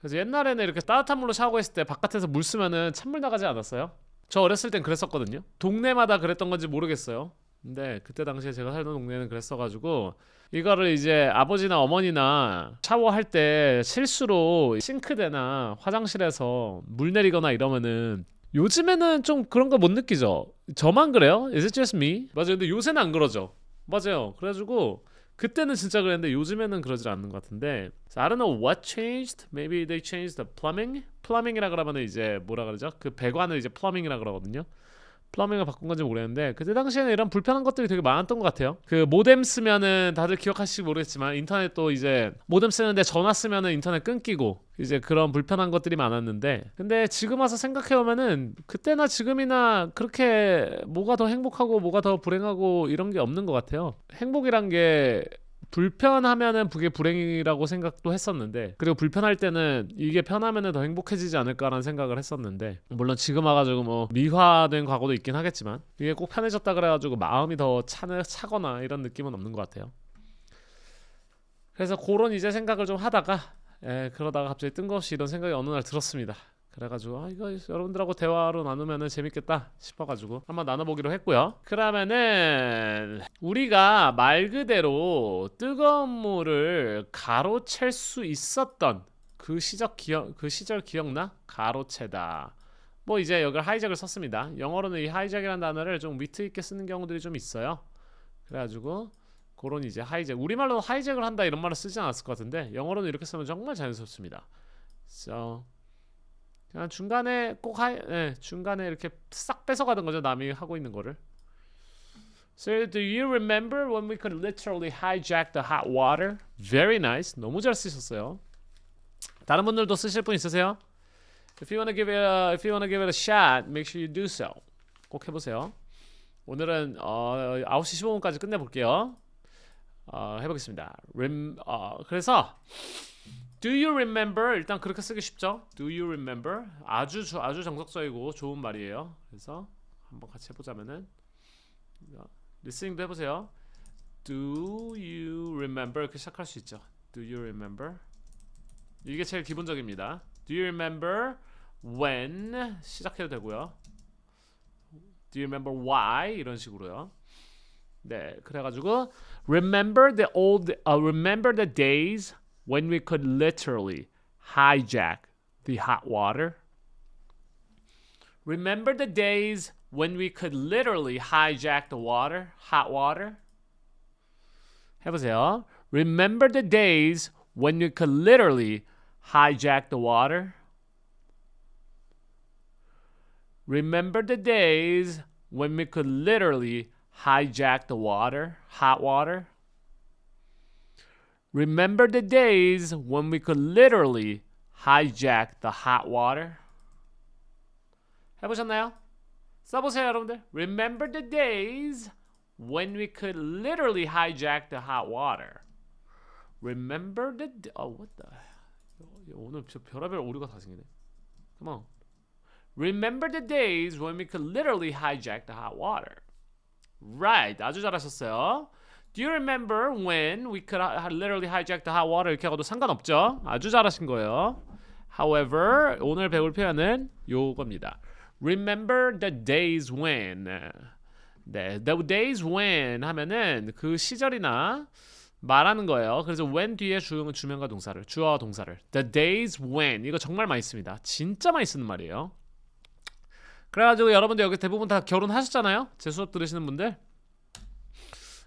그래서 옛날에는 이렇게 따뜻한 물로 샤워했을 때 바깥에서 물 쓰면은 찬물 나가지 않았어요? 저 어렸을 땐 그랬었거든요. 동네마다 그랬던 건지 모르겠어요. 근데 그때 당시에 제가 살던 동네는 그랬어가지고 이거를 이제 아버지나 어머니나 샤워할 때 실수로 싱크대나 화장실에서 물 내리거나 이러면은 요즘에는 좀 그런 거 못 느끼죠? 저만 그래요? Is it just me? 맞아요. 근데 요새는 안 그러죠. 맞아요. 그래가지고 그때는 진짜 그랬는데 요즘에는 그러질 않는 것 같은데. So I don't know what changed. Maybe they changed the plumbing. 플러밍이라 그러면은 이제 뭐라 그러죠? 그 배관을 이제 플러밍이라 그러거든요. 플러밍을 바꾼 건지 모르겠는데 그때 당시에는 이런 불편한 것들이 되게 많았던 것 같아요. 그 모뎀 쓰면은 다들 기억하실지 모르겠지만 인터넷도 이제 모뎀 쓰는데 전화 쓰면은 인터넷 끊기고 이제 그런 불편한 것들이 많았는데 근데 지금 와서 생각해보면은 그때나 지금이나 그렇게 뭐가 더 행복하고 뭐가 더 불행하고 이런 게 없는 것 같아요. 행복이란 게 불편하면은 그게 불행이라고 생각도 했었는데 그리고 불편할 때는 이게 편하면은 더 행복해지지 않을까라는 생각을 했었는데 물론 지금 와가지고 뭐 미화된 과거도 있긴 하겠지만 이게 꼭 편해졌다 그래가지고 마음이 더 차거나 이런 느낌은 없는 것 같아요. 그래서 그런 이제 생각을 좀 하다가 그러다가 갑자기 뜬금없이 이런 생각이 어느 날 들었습니다. 그래가지고 이거 여러분들하고 대화로 나누면은 재밌겠다 싶어가지고 한번 나눠보기로 했고요. 그러면은 우리가 말 그대로 뜨거운 물을 가로챌 수 있었던 그 시절 기억나? 가로채다. 뭐 이제 여기 하이잭을 썼습니다. 영어로는 이 하이잭이라는 단어를 좀 위트 있게 쓰는 경우들이 좀 있어요. 그래가지고 그런 이제 하이잭, 우리말로는 하이잭을 한다 이런 말을 쓰지 않았을 것 같은데 영어로는 이렇게 쓰면 정말 자연스럽습니다. So 그냥 중간에 중간에 이렇게 싹 뺏어가는 거죠. 남이 하고 있는 거를. So do you remember when we could literally hijack the hot water? Very nice. 너무 잘 쓰셨어요. 다른 분들도 쓰실 분 있으세요? If you wanna give it a shot, make sure you do so. 꼭 해보세요. 오늘은 9시 15분까지 끝내볼게요. 해보겠습니다. 그래서 Do you remember? 일단 그렇게 쓰기 쉽죠? Do you remember? 아주 정석적이고 좋은 말이에요. 그래서 한번 같이 해보자면은 리스닝도 해보세요. Do you remember? 이렇게 시작할 수 있죠. Do you remember? 이게 제일 기본적입니다. Do you remember when? 시작해도 되고요. Do you remember why? 이런 식으로요. 네, 그래가지고 remember the days when we could literally hijack the hot water. Remember the days when we could literally hijack the hot water? 해보세요. Remember the days when we could literally hijack the water? Remember the days when we could literally hijack the hot water? Remember the days when we could literally hijack the hot water? 해보셨나요? 써보세요, 여러분들. Remember the days when we could literally hijack the hot water. Remember the what the 오늘 저 별의별 오류가 다 생기네. Come on. Remember the days when we could literally hijack the hot water. Right. 아주 잘하셨어요. Do you remember when we could literally hijack the hot water? 이렇게 하고도 상관없죠. 아주 잘하신 거예요. However, 오늘 배울 표현은 요겁니다. Remember the days when. 네, the days when 하면은 그 시절이나 말하는 거예요. 그래서 when 뒤에 주명과 동사를, 주어와 동사를. The days when. 이거 정말 많이 씁니다. 진짜 많이 쓰는 말이에요. 그래가지고 여러분들 여기 대부분 다 결혼하셨잖아요. 제 수업 들으시는 분들.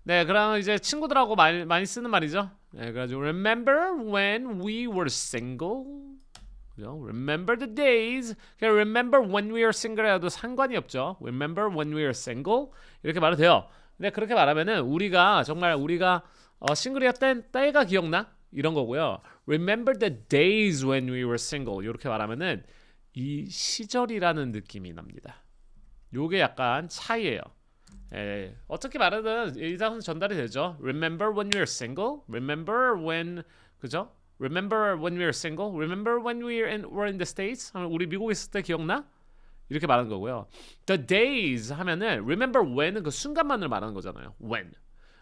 네, 그럼 이제 친구들하고 많이 쓰는 말이죠. 네, 그래가지고 remember when we were single. 그죠? Remember the days. 그냥 remember when we were single 해도 상관이 없죠. Remember when we were single 이렇게 말해도 돼요. 근데 그렇게 말하면은 우리가 싱글이었던 때가 기억나? 이런 거고요. Remember the days when we were single 이렇게 말하면은 이 시절이라는 느낌이 납니다. 요게 약간 차이예요. 어떻게 말하든 이상은 전달이 되죠. Remember when we were single? Remember when 그죠? Remember when we were single? Remember when we were in the States? 하면 우리 미국에 있을 때 기억나? 이렇게 말하는 거고요. The days 하면은 remember when은 그 순간만을 말하는 거잖아요. When.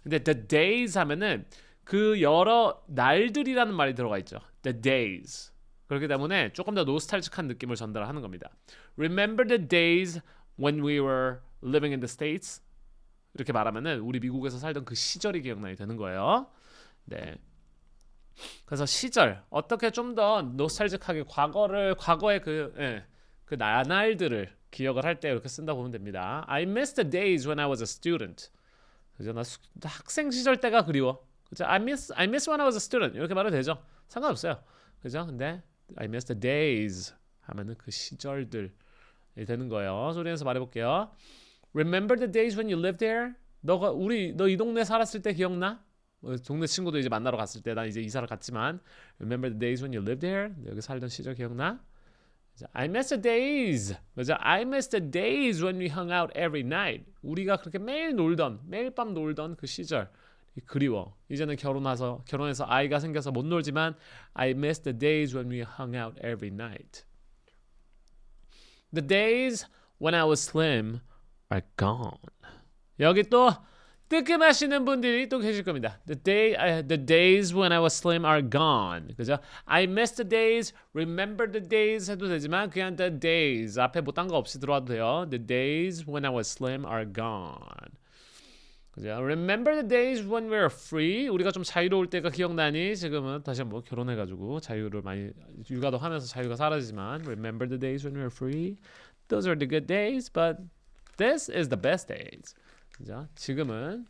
근데 the days 하면은 그 여러 날들이라는 말이 들어가 있죠. The days. 그렇기 때문에 조금 더 노스탈직한 느낌을 전달하는 겁니다. Remember the days when we were living in the States? 이렇게 말하면은 우리 미국에서 살던 그 시절이 기억나게 되는 거예요. 네. 그래서 시절 어떻게 좀 더 노스탈직하게 과거의 그 나날들을 기억을 할 때 이렇게 쓴다 보면 됩니다. I miss the days when I was a student. 그죠? 나 학생 시절 때가 그리워. 그죠? I miss when I was a student. 이렇게 말해도 되죠. 상관없어요. 그죠? 근데 I miss the days 하면은 그 시절들이 되는 거예요. 소리내서 말해볼게요. Remember the days when you lived there? 너 이 동네 살았을 때 기억나? 동네 친구도 이제 만나러 갔을 때 난 이제 이사를 갔지만 Remember the days when you lived there? 여기 살던 시절 기억나? I miss the days. 그죠? I miss the days when we hung out every night. 우리가 그렇게 매일 밤 놀던 그 시절 그리워. 이제는 결혼해서 아이가 생겨서 못 놀지만 I miss the days when we hung out every night. The days when I was slim are gone. 여기 또 뜨끔하시는 분들이 또 계실 겁니다. The days when I was slim are gone. 그죠? I miss the days, remember the days 해도 되지만 그냥 the days 앞에 뭐 딴 거 없이 들어와도 돼요. The days when I was slim are gone. 그죠? Remember the days when we were free. 우리가 좀 자유로울 때가 기억나니? 지금은 다시 한번 결혼해가지고 자유를 많이 육아도 하면서 자유가 사라지지만 Remember the days when we were free. Those are the good days, but this is the best days. 그죠? 지금은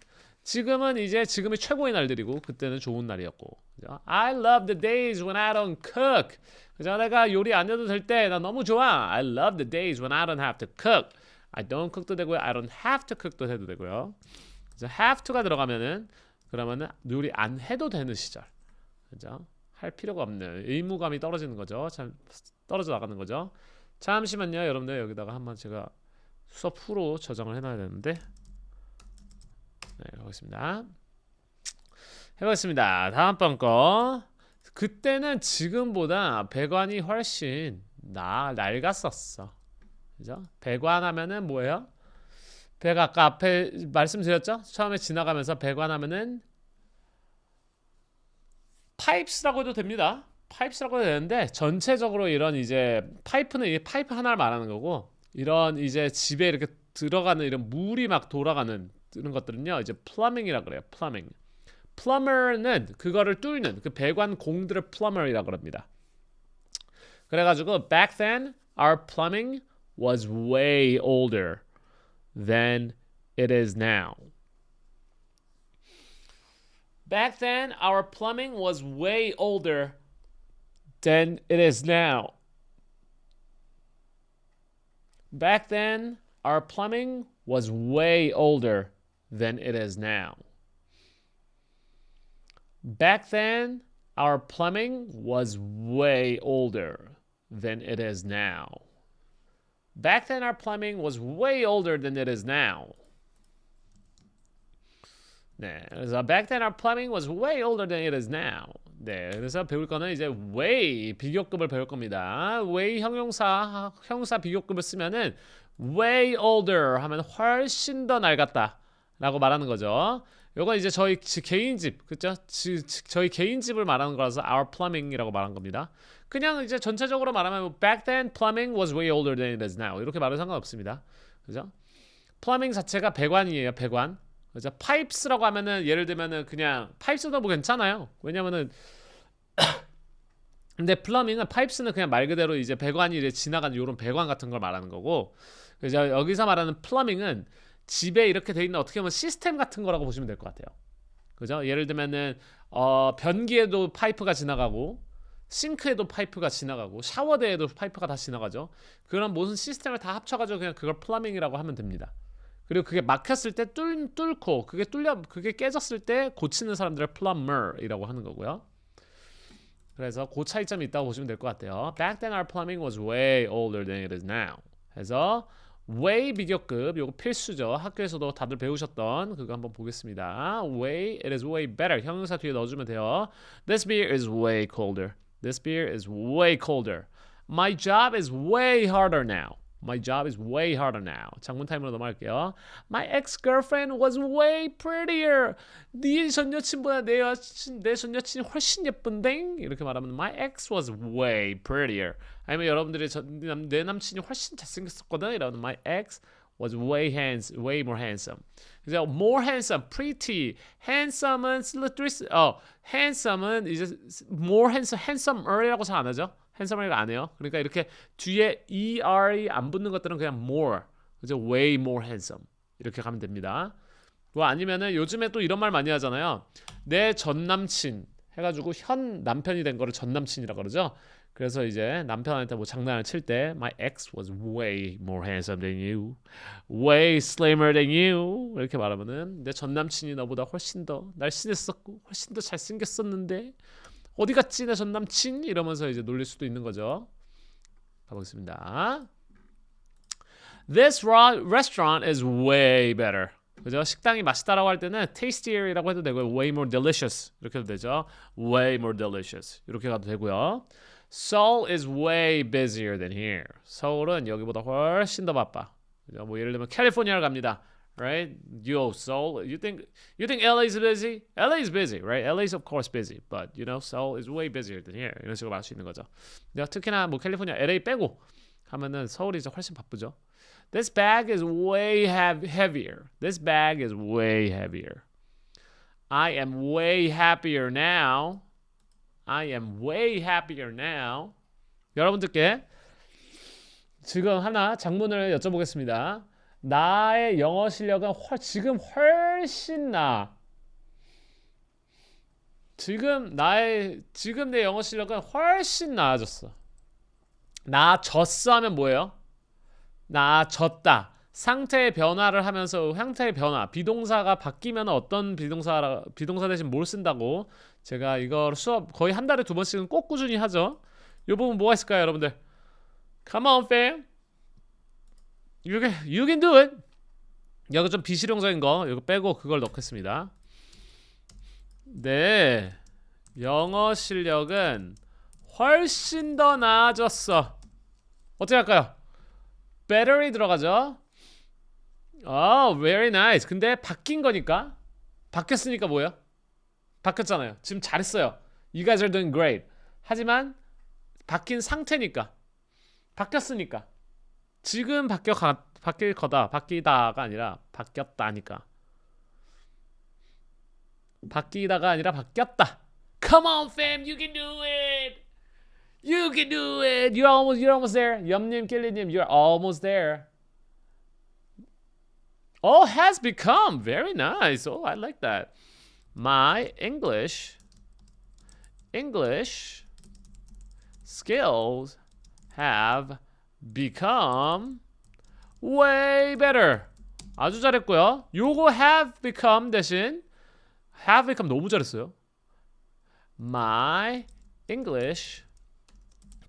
이제 지금이 최고의 날들이고 그때는 좋은 날이었고. 그죠? I love the days when I don't cook. 그죠? 내가 요리 안 해도 될 때 나 너무 좋아. I love the days when I don't have to cook. I don't cook도 되고요. I don't have to cook도 해도 되고요. 그죠? have to가 들어가면은 그러면은 요리 안 해도 되는 시절. 그죠? 할 필요가 없는 의무감이 떨어지는 거죠. 참 떨어져 나가는 거죠. 잠시만요, 여러분들 여기다가 한번 제가 수업 후로 저장을 해놔야 되는데. 네, 해보겠습니다. 다음번 거. 그때는 지금보다 배관이 훨씬 낡았었어. 그죠? 배관하면은 뭐예요? 배가 아까 앞에 말씀드렸죠? 처음에 지나가면서 배관하면은 파이프스라고 해도 됩니다. 파이프스라고 해도 되는데 전체적으로 이런 이제 파이프는 이 파이프 하나를 말하는 거고 이런 이제 집에 이렇게 들어가는 이런 물이 막 돌아가는 이런 것들은요 이제 플러밍이라 그래요. 플러밍. 플러머는 그거를 뚫는 그 배관 공들을 플러머이라 그럽니다. 그래가지고 back then our plumbing was way older than it is now. Back then our plumbing was way older than it is now. Back then our plumbing was way older than it is now. Back then, our plumbing was way older than it is now. Back then, our plumbing was way older than it is now. 네, 그래서 back then our plumbing was way older than it is now. 네, 그래서 배울 거는 이제 way 비교급을 배울 겁니다. way 형용사 비교급을 쓰면은 way older 하면 훨씬 더 낡았다라고 말하는 거죠. 요건 이제 저희 개인 집, 그죠? 저희 개인 집을 말하는 거라서 our plumbing이라고 말한 겁니다. 그냥 이제 전체적으로 말하면 back then plumbing was way older than it is now 이렇게 말해도 상관없습니다. 그죠? plumbing 자체가 배관이에요, 배관. 그죠? pipes라고 하면은 예를 들면은 그냥 pipes도 뭐 괜찮아요. 왜냐면은 근데 plumbing은 pipes는 그냥 말 그대로 이제 배관이 이제 지나가는 이런 배관 같은 걸 말하는 거고, 그죠? 여기서 말하는 plumbing은 집에 이렇게 돼 있는 어떻게 보면 시스템 같은 거라고 보시면 될 것 같아요. 그죠? 예를 들면은 변기에도 파이프가 지나가고 싱크에도 파이프가 지나가고 샤워대에도 파이프가 다 지나가죠. 그런 모든 시스템을 다 합쳐가지고 그냥 그걸 플러밍이라고 하면 됩니다. 그리고 그게 막혔을 때 뚫고 그게 깨졌을 때 고치는 사람들을 plumber이라고 하는 거고요. 그래서 그 차이점이 있다고 보시면 될 것 같아요. Back then our plumbing was way older than it is now. 해서 way 비교급 요거 필수죠. 학교에서도 다들 배우셨던 그거 한번 보겠습니다. way, it is way better. 형용사 뒤에 넣어주면 돼요. This beer is way colder. This beer is way colder. My job is way harder now. My job is way harder now. 장문 타임으로 넘어갈게요. My ex-girlfriend was way prettier. 네 전 여친보다 내 전 여친이 훨씬 예쁜데? 이렇게 말하면 My ex was way prettier. 아니면 여러분들이 내 남친이 훨씬 잘생겼었거든. 이러면 My ex was way more handsome. 그래서 more handsome, pretty, handsome은 handsome은 이제 more handsomer이라고 잘 안 하죠. handsomer이가 안 해요. 그러니까 이렇게 뒤에 er이 안 붙는 것들은 그냥 more, 그죠? way more handsome 이렇게 가면 됩니다. 뭐 아니면은 요즘에 또 이런 말 많이 하잖아요. 내 전 남친 해가지고 현 남편이 된 거를 전 남친이라고 그러죠. 그래서 이제 남편한테 뭐 장난을 칠 때 My ex was way more handsome than you, way slimmer than you 이렇게 말하면은 내 전 남친이 너보다 훨씬 더 날씬했었고 훨씬 더 잘생겼었는데 어디 갔지 내 전 남친 이러면서 이제 놀릴 수도 있는 거죠. 가보겠습니다. This restaurant is way better. 그죠? 식당이 맛있다라고 할 때는 tastier이라고 해도 되고요. way more delicious 이렇게 해도 되죠. way more delicious 이렇게 가도 되고요. Seoul is way busier than here. 서울은 여기보다 훨씬 더 바빠. 그죠? 뭐 예를 들면 캘리포니아를 갑니다. Right? Yo, Seoul. You think LA is busy? LA is busy, right? LA is of course busy, but you know Seoul is way busier than here. 이런 식으로 말할 수 있는 거죠. 내가 특히나 뭐 캘리포니아, LA 빼고 하면은 서울이 이제 훨씬 바쁘죠. This bag is way heavier. This bag is way heavier. I am way happier now. I am way happier now. 여러분들께 지금 하나 장문을 여쭤보겠습니다. 나의 영어 실력은 지금 훨씬 나. 지금 내 영어 실력은 훨씬 나아졌어. 나아졌어 하면 뭐예요? 나아졌다. 상태의 변화를 하면서 상태의 변화, 비동사가 바뀌면 어떤 비동사 대신 뭘 쓴다고 제가 이거 수업 거의 한 달에 2번씩은 꼭 꾸준히 하죠. 이 부분 뭐가 있을까요, 여러분들? Come on, fam. You can do it. 여기 좀 비실용적인 거 이거 빼고 그걸 넣겠습니다. 네, 영어 실력은 훨씬 더 나아졌어. 어떻게 할까요? better이 들어가죠. Very nice. 근데 바뀐 거니까 바뀌었으니까 뭐예요? 바뀌었잖아요. 지금 잘했어요. You guys are doing great. 하지만 바뀐 상태니까 바뀌었으니까 지금 바뀔 거다. 바뀌다가 아니라 바뀌었다니까. 바뀌다가 아니라 바뀌었다. Come on, fam, you can do it. You can do it. You're almost there. 염님, 킬리님, you're almost there. Oh, has become. Very nice. Oh, I like that. My English skills have become way better. 아주 잘했고요. 요거 have become 대신 have become 너무 잘했어요. My English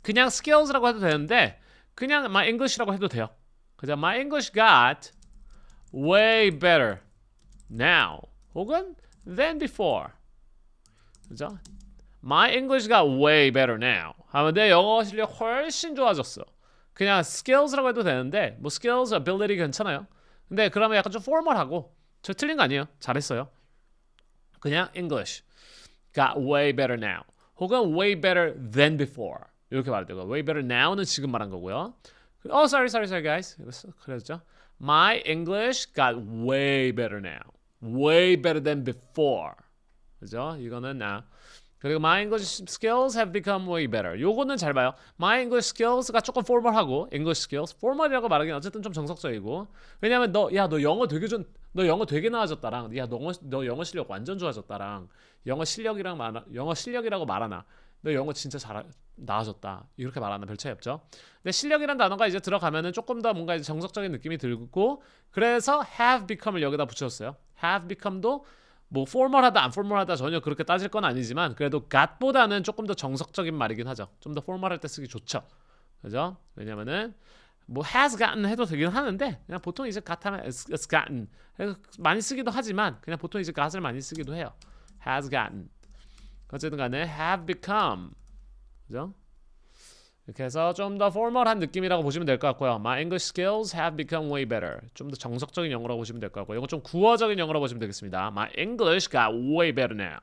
그냥 skills라고 해도 되는데 그냥 my English라고 해도 돼요. 그죠? My English got way better now 혹은 than before. 그죠? My English got way better now 하면 내 영어 실력 훨씬 좋아졌어. 그냥 skills라고 해도 되는데 뭐 skills, ability 괜찮아요. 근데 그러면 약간 좀 formal하고 저 틀린 거 아니에요. 잘했어요. 그냥 English got way better now 혹은 way better than before 이렇게 말해도 되고 way better now는 지금 말한 거고요. Sorry guys. 그랬죠. My English got way better now. Way better than before. 그죠? 이거는 now. 그리고 my English skills have become way better. 요거는 잘 봐요. My English skills가 조금 formal하고 English skills formal이라고 말하기는 어쨌든 좀 정석적이고. 왜냐면 너 영어 되게 나아졌다랑 너 영어 실력 완전 좋아졌다랑 영어 실력이라고 말하나. 너 영어 진짜 나아졌다. 이렇게 말하나 별 차이 없죠. 근데 실력이란 단어가 이제 들어가면은 조금 더 뭔가 이제 정석적인 느낌이 들고 그래서 have become을 여기다 붙였어요. have become도 뭐 formal하다 안 formal하다 전혀 그렇게 따질 건 아니지만 그래도 got보다는 조금 더 정석적인 말이긴 하죠. 좀 더 formal할 때 쓰기 좋죠. 그죠? 왜냐면은 뭐 has gotten 해도 되긴 하는데 그냥 보통 이제 got 하면 it's gotten 많이 쓰기도 하지만 그냥 보통 이제 got을 많이 쓰기도 해요. has gotten 어쨌든 간에 have become 그죠? 이렇게 해서 좀 더 포멀한 느낌이라고 보시면 될 것 같고요. My English skills have become way better. 좀 더 정석적인 영어라고 보시면 될 것 같고요. 이건 좀 구어적인 영어라고 보시면 되겠습니다. My English got way better now.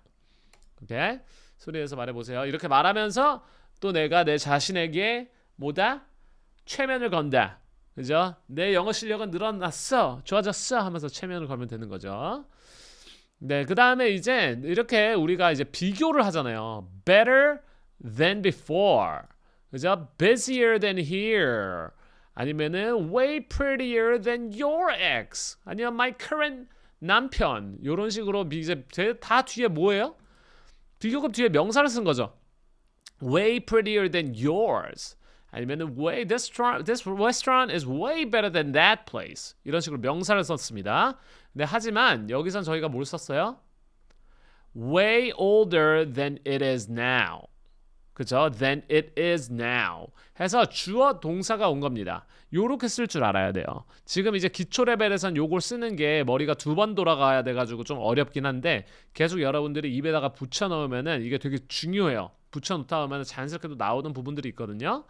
오케이? 소리에서 말해보세요. 이렇게 말하면서 또 내가 내 자신에게 뭐다? 최면을 건다. 그죠? 내 영어 실력은 늘어났어. 좋아졌어. 하면서 최면을 걸면 되는 거죠. 네, 그 다음에 이제 이렇게 우리가 이제 비교를 하잖아요. Better than before. 그죠? Busier than here. 아니면은 way prettier than your ex. 아니면 my current 남편. 이런 식으로 이제 다 뒤에 뭐예요? 비교급 뒤에 명사를 쓴 거죠. Way prettier than yours. 아니면은 way this restaurant is way better than that place. 이런 식으로 명사를 썼습니다. 네, 하지만 여기선 저희가 뭘 썼어요? Way older than it is now. 그죠? Than it is now. 해서 주어 동사가 온 겁니다. 요렇게 쓸 줄 알아야 돼요. 지금 이제 기초 레벨에선 요걸 쓰는 게 머리가 2번 돌아가야 돼가지고 좀 어렵긴 한데 계속 여러분들이 입에다가 붙여 넣으면은 이게 되게 중요해요. 붙여 놓다 보면 자연스럽게 또 나오는 부분들이 있거든요.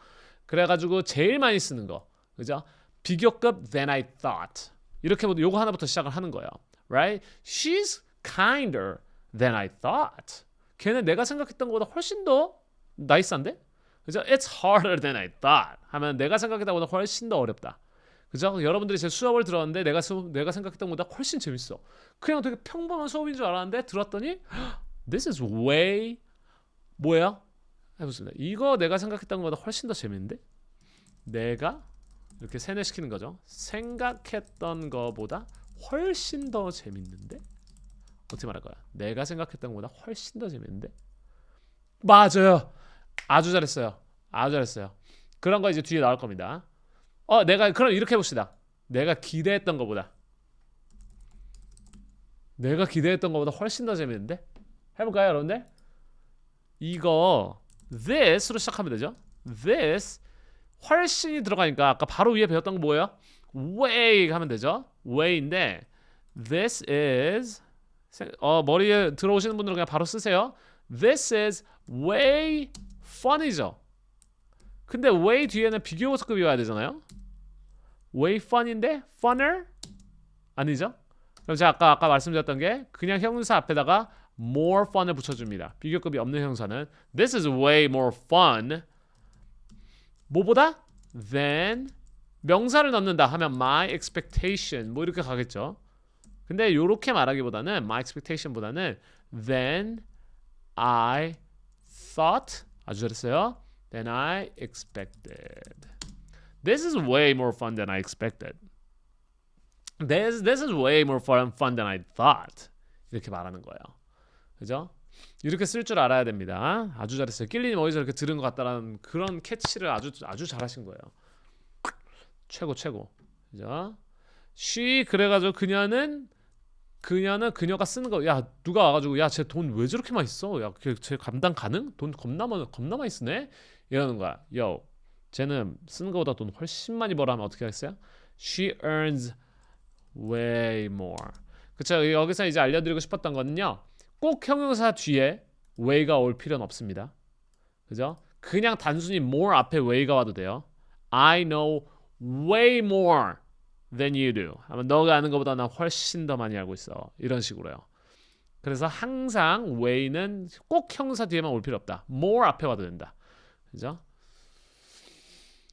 그래가지고 제일 많이 쓰는 거, 그죠? 비교급 than I thought. 이렇게 요거 하나부터 시작을 하는 거예요. Right? She's kinder than I thought. 걔는 내가 생각했던 것보다 훨씬 더 나이스한데? 그죠? It's harder than I thought. 하면 내가 생각했던 것보다 훨씬 더 어렵다. 그죠? 여러분들이 제 수업을 들었는데 내가 생각했던 것보다 훨씬 재밌어. 그냥 되게 평범한 수업인 줄 알았는데 들었더니 This is way 뭐야? 해보겠습니다. 이거 내가 생각했던 것보다 훨씬 더 재밌는데? 내가 이렇게 세뇌시키는 거죠. 생각했던 것보다 훨씬 더 재밌는데? 어떻게 말할 거야? 내가 생각했던 것보다 훨씬 더 재밌는데? 맞아요. 아주 잘했어요. 아주 잘했어요. 그런 거 이제 뒤에 나올 겁니다. 그럼 이렇게 해봅시다. 내가 기대했던 것보다 훨씬 더 재밌는데? 해볼까요, 여러분들? 이거 this로 시작하면 되죠. this 훨씬이 들어가니까 아까 바로 위에 배웠던 거 뭐예요? way 하면 되죠. way인데 this is 머리에 들어오시는 분들은 그냥 바로 쓰세요. This is way fun이죠. 근데 way 뒤에는 비교급이 와야 되잖아요. way fun인데 funner? 아니죠? 그럼 제가 아까 말씀드렸던 게 그냥 형용사 앞에다가 more fun을 붙여줍니다. 비교급이 없는 형용사는 This is way more fun. 뭐보다? Than 명사를 넣는다 하면 my expectation 뭐 이렇게 가겠죠. 근데 요렇게 말하기보다는 my expectation보다는 than I thought 아주 잘했어요. Than I expected. This is way more fun than I expected. This is way more fun than I thought. 이렇게 말하는 거예요. 그죠? 이렇게 쓸 줄 알아야 됩니다. 아주 잘했어요. 낄리님 어디서 이렇게 들은 것 같다라는 그런 캐치를 아주 잘하신 거예요. 최고. 그죠? She 그래가지고 그녀가 쓰는 거. 야 누가 와가지고 야 쟤 돈 왜 저렇게 많이 써? 야 쟤 감당 가능? 돈 겁나 많이 쓰네? 이러는 거야. Yo 쟤는 쓰는 거보다 돈 훨씬 많이 벌어 하면 어떻게 하겠어요? She earns way more. 그쵸? 여기서 이제 알려드리고 싶었던 거는요. 꼭 형용사 뒤에 way가 올 필요는 없습니다. 그죠? 그냥 단순히 more 앞에 way가 와도 돼요. I know way more than you do. 하면 너가 아는 것보다 난 훨씬 더 많이 알고 있어. 이런 식으로요. 그래서 항상 way는 꼭 형용사 뒤에만 올 필요 없다. more 앞에 와도 된다. 그죠?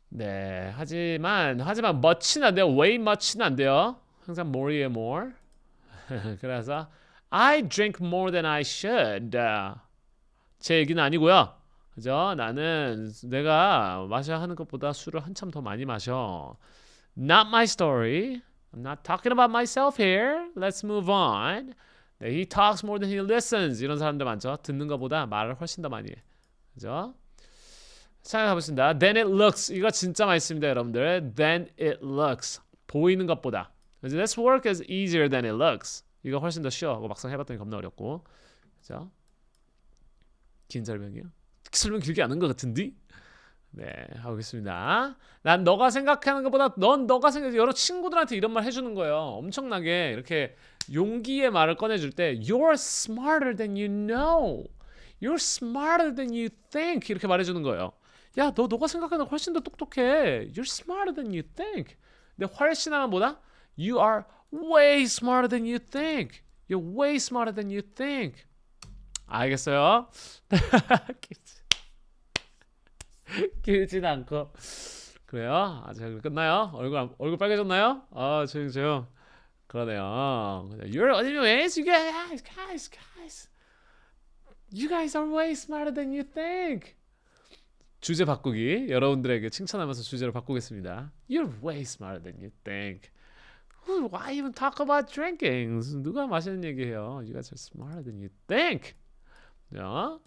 네, 하지만 much는 안 돼요. way much는 안 돼요. 항상 more에 more. 그래서 I drink more than I should. 제 얘기는 아니고요. 그죠? 나는 내가 마셔야 하는 것보다 술을 한참 더 많이 마셔. Not my story. I'm not talking about myself here. Let's move on. 네, he talks more than he listens. 이런 사람들 많죠. 듣는 것보다 말을 훨씬 더 많이 해. 그죠? 자, 가보겠습니다. Then it looks. 이거 진짜 많이 씁니다, 여러분들. Then it looks. 보이는 것보다. This work is easier than it looks. 이거 훨씬 더 쉬워. 막상 해봤더니 겁나 어렵고. 그죠? 긴 설명이요? 설명 길게 안 한 것 같은데? 네, 하겠습니다. 난 너가 생각하는 것보다 너가 생각해. 여러 친구들한테 이런 말 해주는 거예요. 엄청나게 이렇게 용기의 말을 꺼내줄 때 You're smarter than you know. You're smarter than you think. 이렇게 말해주는 거예요. 야, 너가 생각하는 훨씬 더 똑똑해. You're smarter than you think. 근데 훨씬 하면 뭐다? You are way smarter than you think. You're way smarter than you think. 알겠어요? 길진 않고 그래요? 아, 자, 끝나요? 얼굴 빨개졌나요? 아, 조용. 그러네요. You're anyways, you guys. You guys are way smarter than you think. 주제 바꾸기. 여러분들에게 칭찬하면서 주제를 바꾸겠습니다. You're way smarter than you think. Why even talk about drinking? 누가 마시는 얘기해요? You guys are smarter than you think. 자,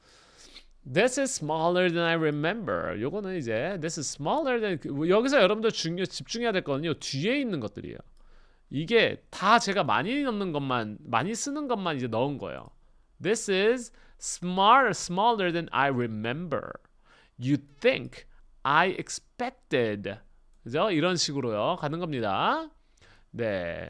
This is smaller than I remember. 요거는 이제 This is smaller than 여기서 여러분들 집중해야 될 거는요. 뒤에 있는 것들이에요. 이게 다 제가 많이 쓰는 것만 이제 넣은 거예요. This is smaller than I remember. You think I expected. 그죠? 이런 식으로요. 가는 겁니다. 네.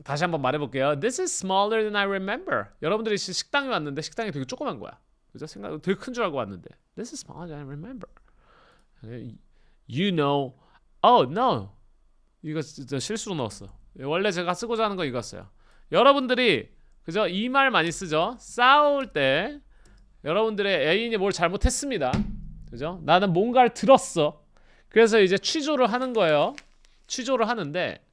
다시 한번 말해볼게요. This is smaller than I remember. 여러분들이 식당에 왔는데 식당이 되게 조그만 거야. 그죠? 생각 되게 큰 줄 알고 왔는데. This is smaller than I remember. You know. Oh no. 이거 진짜 실수로 넣었어. 원래 제가 쓰고자 하는 거 이거였어요. 여러분들이 그죠? 이 말 많이 쓰죠? 싸울 때 여러분들의 애인이 뭘 잘못했습니다. 그죠? 나는 뭔가를 들었어. 그래서 이제 취조를 하는 거예요. 취조를 하는데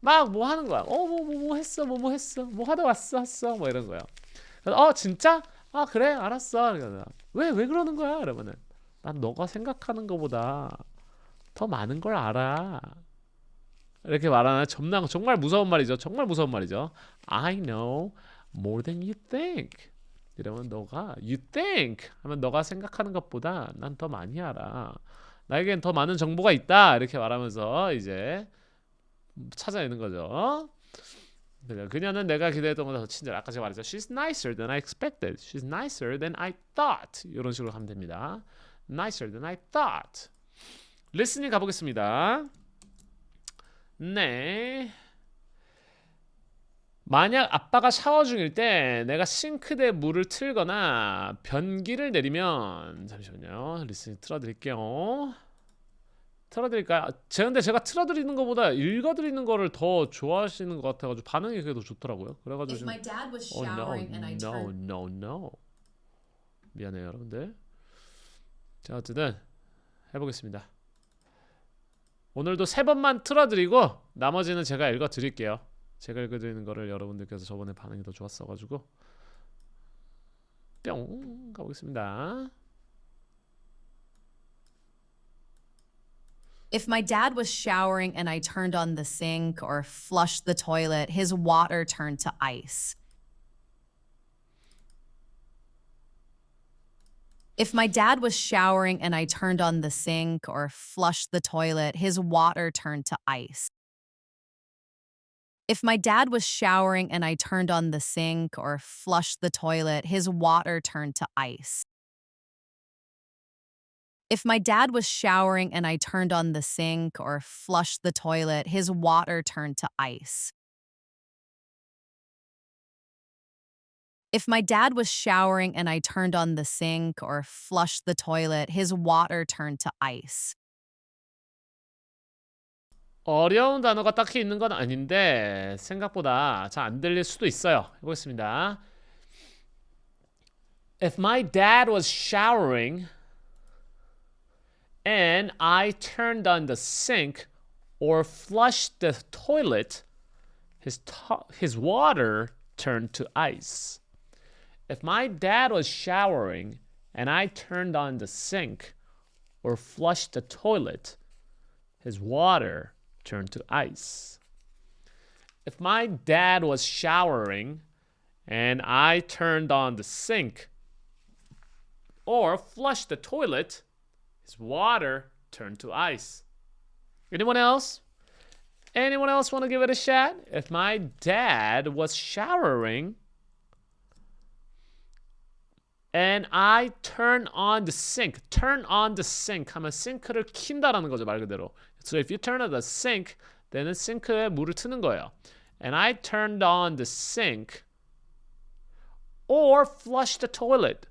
막 뭐 하는 거야. 뭐 했어. 뭐 하다 왔어. 뭐 이런 거예요. 그래서 진짜? 아, 그래. 알았어. 왜 그러는 거야? 그러면은 난 너가 생각하는 것보다 더 많은 걸 알아. 이렇게 말하는 정말 무서운 말이죠. 정말 무서운 말이죠. I know more than you think. 이러면 너가 you think 하면 너가 생각하는 것보다 난 더 많이 알아. 나에겐 더 많은 정보가 있다. 이렇게 말하면서 이제 찾아내는 거죠. 그녀는 내가 기대했던 것보다 더 친절. 아까 제가 말했죠. She's nicer than I expected. She's nicer than I thought. 이런 식으로 하면 됩니다. Nicer than I thought. 리스닝 가보겠습니다. 네. 만약 아빠가 샤워 중일 때 내가 싱크대에 물을 틀거나 변기를 내리면 잠시만요. 리스닝 틀어드릴게요. 틀어드릴까요? 근데 제가 틀어드리는 것보다 읽어드리는 거를 더 좋아하시는 것 같아가지고 반응이 그게 더 좋더라고요. 그래가지고 지금 no. 미안해요 여러분들. 자, 어쨌든 해보겠습니다. 오늘도 3번만 틀어드리고 나머지는 제가 읽어드릴게요. 제가 읽어드리는 거를 여러분들께서 저번에 반응이 더 좋았어가지고 뿅 가보겠습니다. If my dad was showering and I turned on the sink or flushed the toilet, his water turned to ice. If my dad was showering and I turned on the sink or flushed the toilet, his water turned to ice. If my dad was showering and I turned on the sink or flushed the toilet, his water turned to ice. If my dad was showering and I turned on the sink or flushed the toilet, his water turned to ice. If my dad was showering and I turned on the sink or flushed the toilet, his water turned to ice. 어려운 단어가 딱히 있는 건 아닌데 생각보다 잘 안 들릴 수도 있어요. 해보겠습니다. If my dad was showering and I turned on the sink or flushed the toilet, his water turned to ice. If my dad was showering and I turned on the sink or flushed the toilet, his water turned to ice. If my dad was showering and I turned on the sink or flushed the toilet, his water turned to ice. Anyone else? Anyone else want to give it a shot? If my dad was showering and I turn on the sink. Turn on the sink 하면 싱크를 킨다라는 거죠, 말 그대로. So if you turn on the sink, then 싱크에 물을 트는 거예요. And I turned on the sink or flushed the toilet.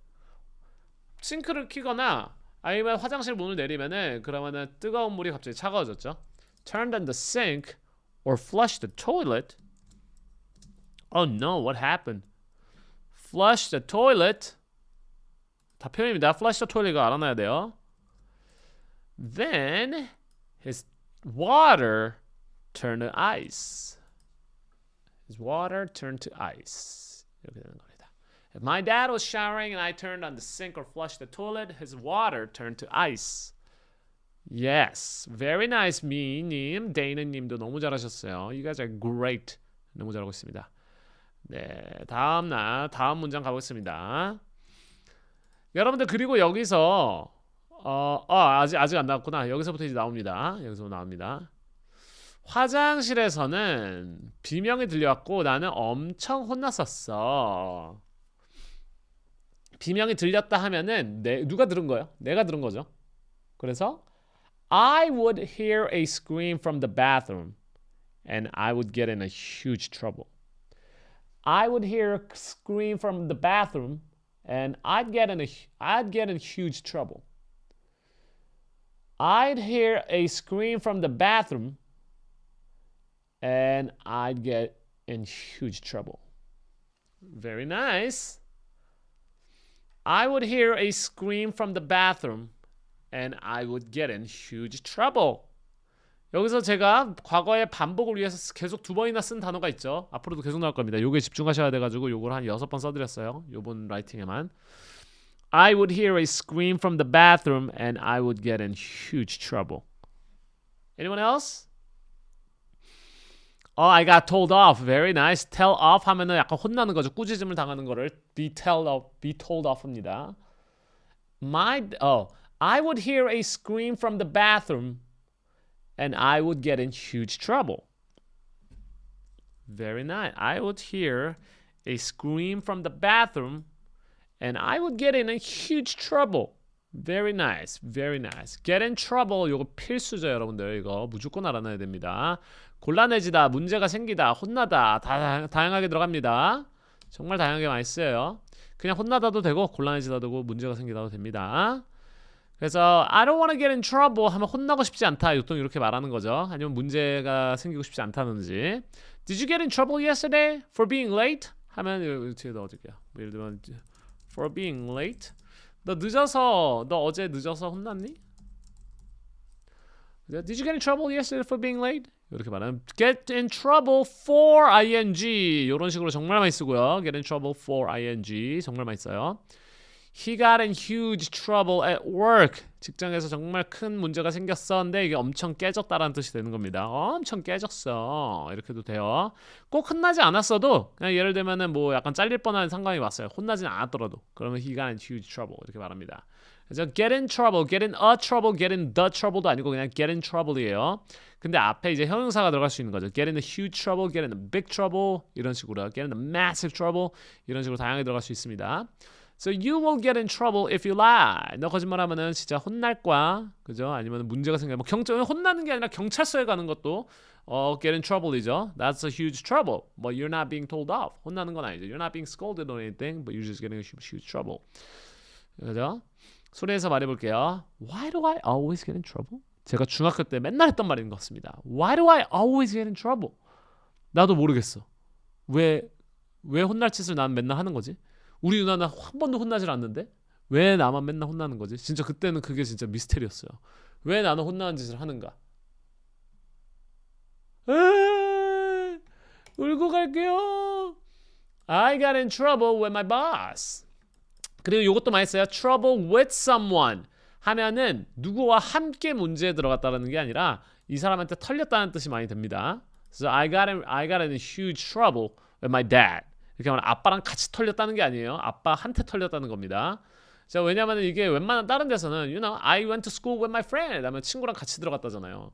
싱크를 키거나 아니면 화장실 문을 내리면은 그러면은 뜨거운 물이 갑자기 차가워졌죠. Turned on the sink or flushed the toilet. Oh no, what happened? Flush the toilet. 다 표현입니다. Flush the toilet가 알아놔야 돼요. Then his water turned to ice. His water turned to ice. 이렇게 되는 겁니다. If my dad was showering and I turned on the sink or flushed the toilet, his water turned to ice. Yes, very nice, 미님, 데이너님도 너무 잘하셨어요. You guys are great. 너무 잘하고 있습니다. 네, 다음 문장 가보겠습니다. 여러분들 그리고 여기서 아직 안 나왔구나. 여기서부터 이제 나옵니다. 여기서 나옵니다. 화장실에서는 비명이 들려왔고 나는 엄청 혼났었어. 비명이 들렸다 하면은 누가 들은 거예요? 내가 들은 거죠. 그래서 I would hear a scream from the bathroom and I would get in a huge trouble. I would hear a scream from the bathroom and I'd get in huge trouble. I'd hear a scream from the bathroom and I'd get in huge trouble. Very nice. I would hear a scream from the bathroom and I would get in huge trouble. 여기서 제가 과거의 반복을 위해서 계속 2번이나 쓴 단어가 있죠. 앞으로도 계속 나올 겁니다. 요게 집중하셔야 돼가지고 요걸 한 6번 써드렸어요. 요번 라이팅에만. I would hear a scream from the bathroom and I would get in huge trouble. Anyone else? I got told off. Very nice. Tell off 하면은 약간 혼나는 거죠. 꾸짖음을 당하는 거를 be told off입니다. I would hear a scream from the bathroom and I would get in huge trouble. Very nice. I would hear a scream from the bathroom and I would get in a huge trouble. Very nice. Very nice. Get in trouble. 이거 필수죠, 여러분들. 이거 무조건 알아놔야 됩니다. 곤란해지다, 문제가 생기다, 혼나다 다양하게 들어갑니다. 정말 다양하게 많이 쓰여요. 그냥 혼나다도 되고 곤란해지다도 되고 문제가 생기다도 됩니다. 그래서 I don't want to get in trouble 하면 혼나고 싶지 않다. 보통 이렇게 말하는 거죠. 아니면 문제가 생기고 싶지 않다든지. Did you get in trouble yesterday for being late? 하면 뒤에 넣어줄게요. 예를 들면 for being late. 너 어제 늦어서 혼났니? Did you get in trouble yesterday for being late? 이렇게 말하면 get in trouble for ing 이런 식으로 정말 많이 쓰고요. get in trouble for ing 정말 많이 써요. He got in huge trouble at work. 직장에서 정말 큰 문제가 생겼어. 근데 이게 엄청 깨졌다라는 뜻이 되는 겁니다. 엄청 깨졌어. 이렇게도 돼요. 꼭 혼나지 않았어도 그냥 예를 들면은 뭐 약간 잘릴 뻔한 상황이 왔어요. 혼나진 않았더라도 그러면 he got in huge trouble 이렇게 말합니다. 그래서 get in trouble, get in a trouble, get in the trouble도 아니고 그냥 get in trouble이에요. 근데 앞에 이제 형용사가 들어갈 수 있는 거죠. get in a huge trouble, get in a big trouble 이런 식으로 get in a massive trouble 이런 식으로 다양하게 들어갈 수 있습니다. So you will get in trouble if you lie. 너 거짓말하면은 진짜 혼날 거야, 그죠? 아니면 문제가 생겨. 뭐 혼나는 게 아니라 경찰서에 가는 것도 get in trouble이죠. That's a huge trouble. But you're not being told off. 혼나는 건 아니죠. You're not being scolded or anything, but you're just getting a huge trouble. 그죠? 소리에서 말해볼게요. Why do I always get in trouble? 제가 중학교 때 맨날 했던 말인 것 같습니다. Why do I always get in trouble? 나도 모르겠어. 왜 혼날 짓을 난 맨날 하는 거지? 우리 누나는 한 번도 혼나질 않는데 왜 나만 맨날 혼나는 거지? 진짜 그때는 그게 진짜 미스테리였어요. 왜 나는 혼나는 짓을 하는가? 울고 갈게요. I got in trouble with my boss. 그리고 이것도 많이 써요. Trouble with someone 하면은 누구와 함께 문제에 들어갔다는 게 아니라 이 사람한테 털렸다는 뜻이 많이 됩니다. So I got in huge trouble with my dad. 이렇게 하면 아빠랑 같이 털렸다는 게 아니에요. 아빠한테 털렸다는 겁니다. 자, 왜냐면 이게 웬만한 다른 데서는 I went to school with my friend 하면 친구랑 같이 들어갔다잖아요.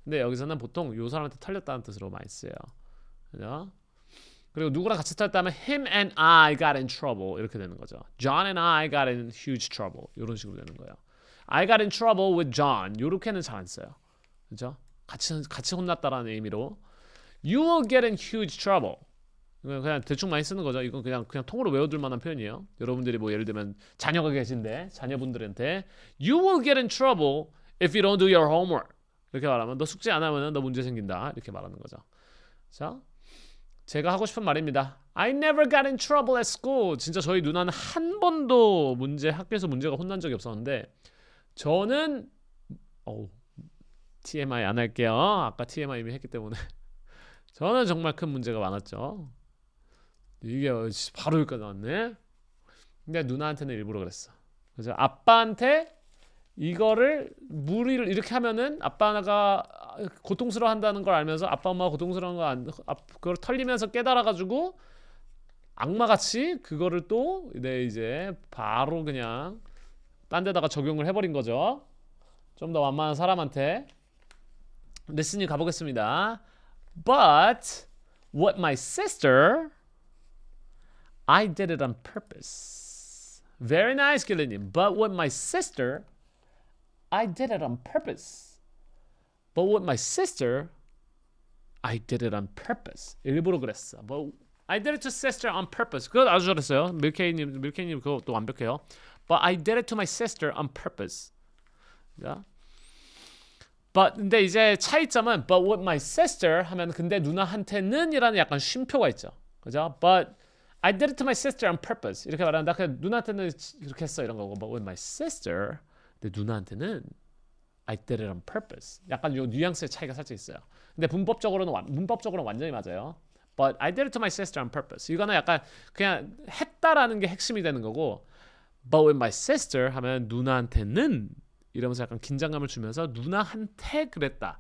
근데 여기서는 보통 요 사람한테 털렸다는 뜻으로 많이 써요. 그죠? 그리고 누구랑 같이 털렸다면 him and I got in trouble 이렇게 되는 거죠. John and I got in huge trouble 이런 식으로 되는 거예요. I got in trouble with John 요렇게는 잘 안 써요. 그죠? 같이 혼났다라는 의미로 You will get in huge trouble. 그냥 대충 많이 쓰는 거죠. 이건 그냥 통으로 외워둘 만한 표현이에요. 여러분들이 뭐 예를 들면 자녀가 계신데 자녀분들한테 You will get in trouble if you don't do your homework. 이렇게 말하면 너 숙제 안 하면 너 문제 생긴다. 이렇게 말하는 거죠. 자, 제가 하고 싶은 말입니다. I never got in trouble at school. 진짜 저희 누나는 한 번도 학교에서 문제가 혼난 적이 없었는데 저는 TMI 안 할게요. 아까 TMI 이미 했기 때문에 저는 정말 큰 문제가 많았죠. 이게 바로 여기까지 나왔네. 근데 누나한테는 일부러 그랬어. 그래서 아빠한테 이거를 무리를 이렇게 하면은 아빠가 고통스러워한다는 걸 알면서 아빠 엄마가 고통스러운 그걸 털리면서 깨달아가지고 악마같이 그거를 또 이제 바로 그냥 딴 데다가 적용을 해버린 거죠. 좀 더 완만한 사람한테 리스닝 가보겠습니다. But what my sister, I did it on purpose. Very nice, 길리님. But what my sister, I did it on purpose. But what my sister, I did it on purpose. 일부러 그랬어. But I did it to sister on purpose. 그거 아주 잘했어요. 밀케이님 그거 또 완벽해요. But I did it to my sister on purpose. 자. But 근데 이제 차이점은 But what my sister 하면 근데 누나한테는 이라는 약간 쉼표가 있죠. 그죠? But I did it to my sister on purpose. 이렇게 말하면 나 그냥 누나한테는 이렇게 했어 이런 거고. But with my sister, 근데 누나한테는 I did it on purpose. 약간 요 뉘앙스의 차이가 살짝 있어요. 근데 문법적으로는 완전히 맞아요. But I did it to my sister on purpose. 이거는 약간 그냥 했다라는 게 핵심이 되는 거고. But with my sister 하면 누나한테는 이러면서 약간 긴장감을 주면서 누나한테 그랬다.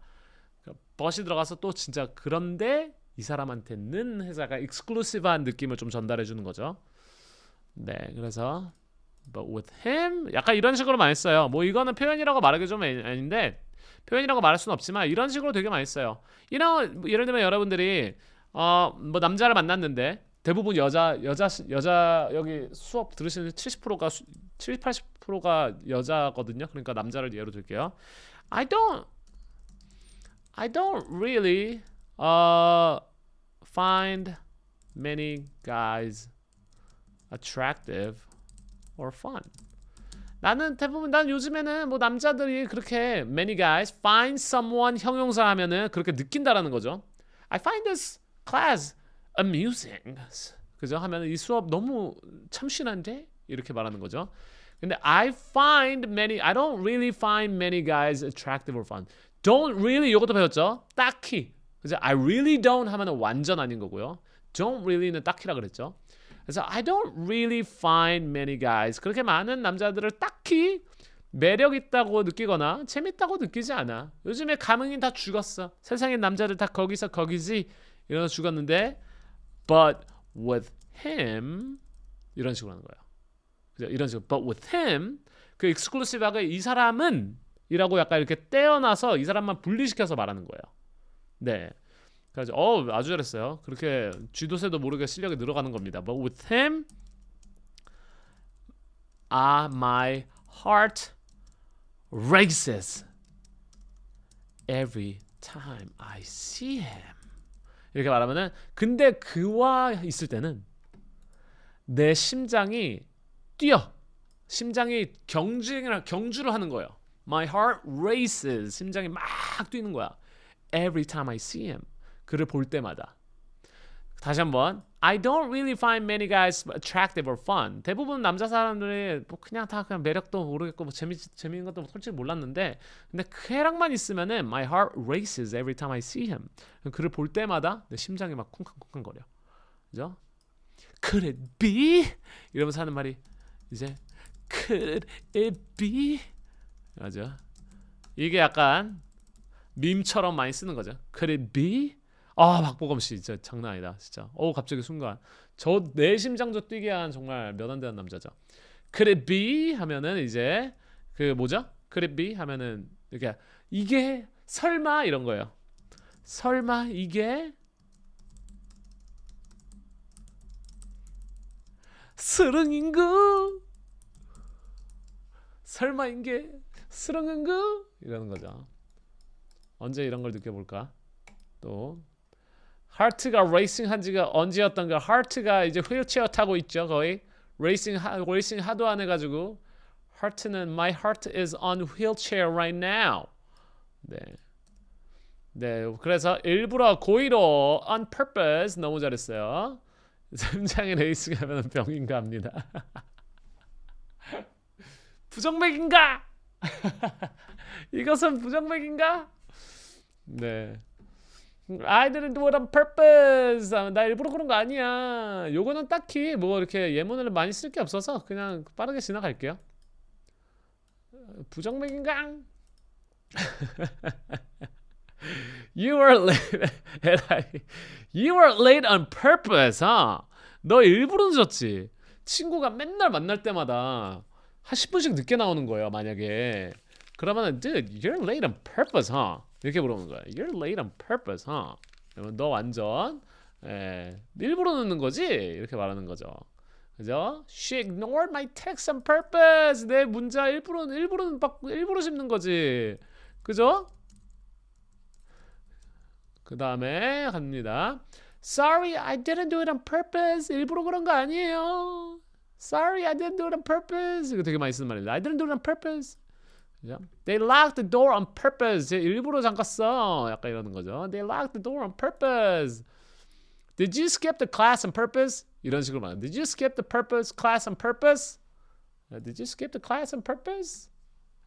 but이 들어가서 또 진짜 그런데 이 사람한테는 해서 약간 익스클루시브한 느낌을 좀 전달해 주는 거죠. 네, 그래서 but with him 약간 이런 식으로 많이 써요. 뭐 이거는 표현이라고 말하기 좀 아닌데 표현이라고 말할 수는 없지만 이런 식으로 되게 많이 써요. 예를 들면 여러분들이 뭐 남자를 만났는데 대부분 여자 여기 수업 들으시는 70%가 80%가 여자거든요. 그러니까 남자를 예로 들게요. I don't really find many guys attractive or fun. 난 요즘에는 뭐 남자들이 그렇게 many guys find someone 형용사 하면은 그렇게 느낀다라는 거죠. I find this class amusing. 그죠? 하면 이 수업 너무 참신한데 이렇게 말하는 거죠. 근데 I don't really find many guys attractive or fun. Don't really 이것도 배웠죠? 딱히. 그래서 I really don't 하면 완전 아닌 거고요. Don't really는 딱히라 그랬죠. 그래서 I don't really find many guys. 그렇게 많은 남자들을 딱히 매력 있다고 느끼거나 재밌다고 느끼지 않아. 요즘에 감흥이 다 죽었어. 세상의 남자들 다 거기서 거기지. 이러면서 죽었는데 But with him 이런 식으로 하는 거예요. 그죠? 이런 식으로 But with him 그 익스클루시브하게 이 사람은 이라고 약간 이렇게 떼어놔서 이 사람만 분리시켜서 말하는 거예요. 네. 그래서 아주 잘했어요. 그렇게 쥐도새도 모르게 실력이 늘어가는 겁니다. But with him, my heart races every time I see him. 이렇게 말하면은 근데 그와 있을 때는 내 심장이 뛰어. 심장이 경주를 하는 거예요. My heart races. 심장이 막 뛰는 거야. Every time I see him. 그를 볼 때마다. 다시 한번. I don't really find many guys attractive or fun. 대부분 남자 사람들이 뭐 그냥 매력도 모르겠고 뭐 재미있는 것도 솔직히 몰랐는데 근데 걔랑만 있으면은 my heart races every time I see him. 그를 볼 때마다 내 심장이 막 쿵쾅쿵쾅거려. 그죠? Could it be? 이러면서 하는 말이 이제 Could it be? 맞죠? 이게 약간 밈처럼 많이 쓰는 거죠. Could it be? 박보검 씨 진짜 장난 아니다. 진짜. 갑자기 순간 내 심장도 뛰게 한 정말 몇 안 되는 남자죠. Could it be? 하면은 이제 그 뭐죠? Could it be? 하면은 이게 설마 이런 거예요. 설마 이게 스릉인구? 설마 이게 스릉인구? 이러는 거죠. 언제 이런 걸 느껴볼까? 또 하트가 레이싱 한 지가 언제였던가. 하트가 이제 휠체어 타고 있죠. 거의 레이싱 하도 안 해가지고 하트는 My heart is on wheelchair right now. 네. 네, 그래서 일부러 고의로 on purpose 너무 잘했어요. 심장에 레이스 가면 병인가 합니다. 부정맥인가? 이것은 부정맥인가? 네. I didn't do it on purpose. 나 일부러 그런 거 아니야. 요거는 딱히 뭐 이렇게 예문을 많이 쓸 게 없어서 그냥 빠르게 지나갈게요. 부정맥인가? You were late. You were late on purpose. 너 일부러 늦었지. 친구가 맨날 만날 때마다 한 10분씩 늦게 나오는 거예요. 만약에 그러면 dude, you're late on purpose, 이렇게 물어보는 거야. You're late on purpose, 그러면 너 완전 일부러 늦는 거지? 이렇게 말하는 거죠. 그죠? She ignored my text on purpose. 내 문자 일부러 씹는 거지. 그죠? 그 다음에 갑니다. Sorry, I didn't do it on purpose. 일부러 그런 거 아니에요. Sorry, I didn't do it on purpose. 이거 되게 많이 쓰는 말입니다. I didn't do it on purpose. 그죠? They locked the door on purpose. 일부러 잠갔어. 약간 이러는 거죠. They locked the door on purpose. Did you skip the class on purpose? 이런 식으로 말해요. Did you skip the class on purpose? Did you skip the class on purpose?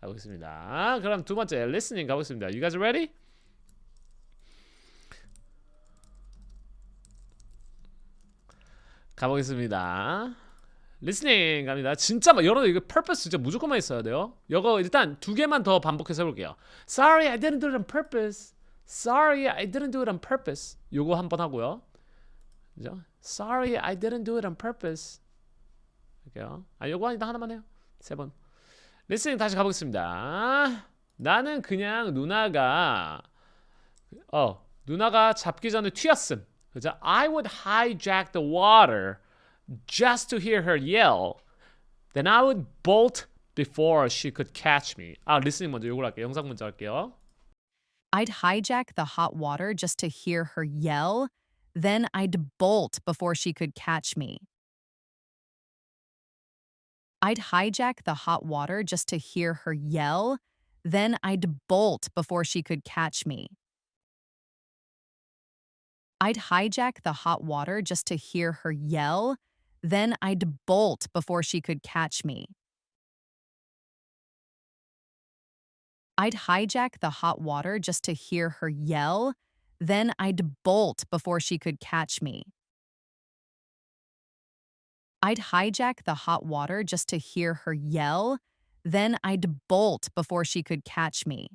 가보겠습니다. 그럼 두 번째 listening 가보겠습니다. You guys ready? 가보겠습니다. listening 갑니다. 진짜 여러분 이거 purpose 진짜 무조건만 있어야 돼요. 이거 일단 두 개만 더 반복해서 해볼게요. Sorry, I didn't do it on purpose. Sorry, I didn't do it on purpose. 요거 한번 하고요. 그죠? Sorry, I didn't do it on purpose. 이렇게요. 요거 아니다 하나만 해요. 세 번. listening 다시 가보겠습니다. 나는 그냥 누나가 잡기 전에 튀었음. 그죠? I would hijack the water just to hear her yell. Then I would bolt before she could catch me. listening 먼저 요걸 할게요. 영상 먼저 할게요. I'd hijack the hot water just to hear her yell. Then I'd bolt before she could catch me. I'd hijack the hot water just to hear her yell. Then I'd bolt before she could catch me. I'd hijack the hot water just to hear her yell. Then I'd bolt before she could catch me. I'd hijack the hot water just to hear her yell. Then I'd bolt before she could catch me. I'd hijack the hot water just to hear her yell. Then I'd bolt before she could catch me.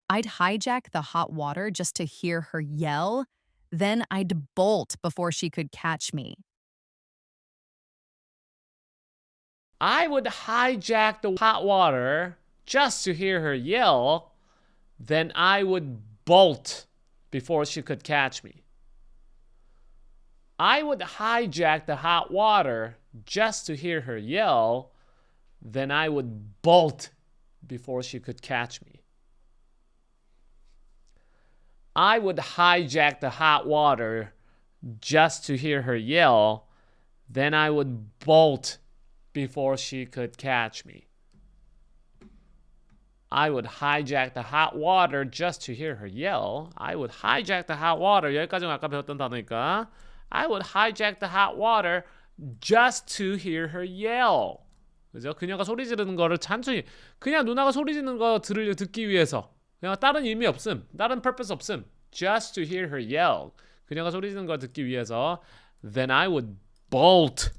I'd hijack the hot water just to hear her yell. Then I'd bolt before she could catch me. I would hijack the hot water just to hear her yell. Then I would bolt before she could catch me. I would hijack the hot water just to hear her yell. Then I would bolt before she could catch me. I would hijack the hot water just to hear her yell. Then I would bolt before she could catch me. I would hijack the hot water just to hear her yell. I would hijack the hot water. 여기까지는 아까 배웠던 단어니까. I would hijack the hot water just to hear her yell. 그죠? 그녀가 소리 지르는 거를 찬순히 그냥 누나가 소리 지르는 거 듣기 위해서. 그냥 다른 의미 없음. 다른 purpose 없음. Just to hear her yell. 그녀가 소리 지르는 걸 듣기 위해서. Then I would bolt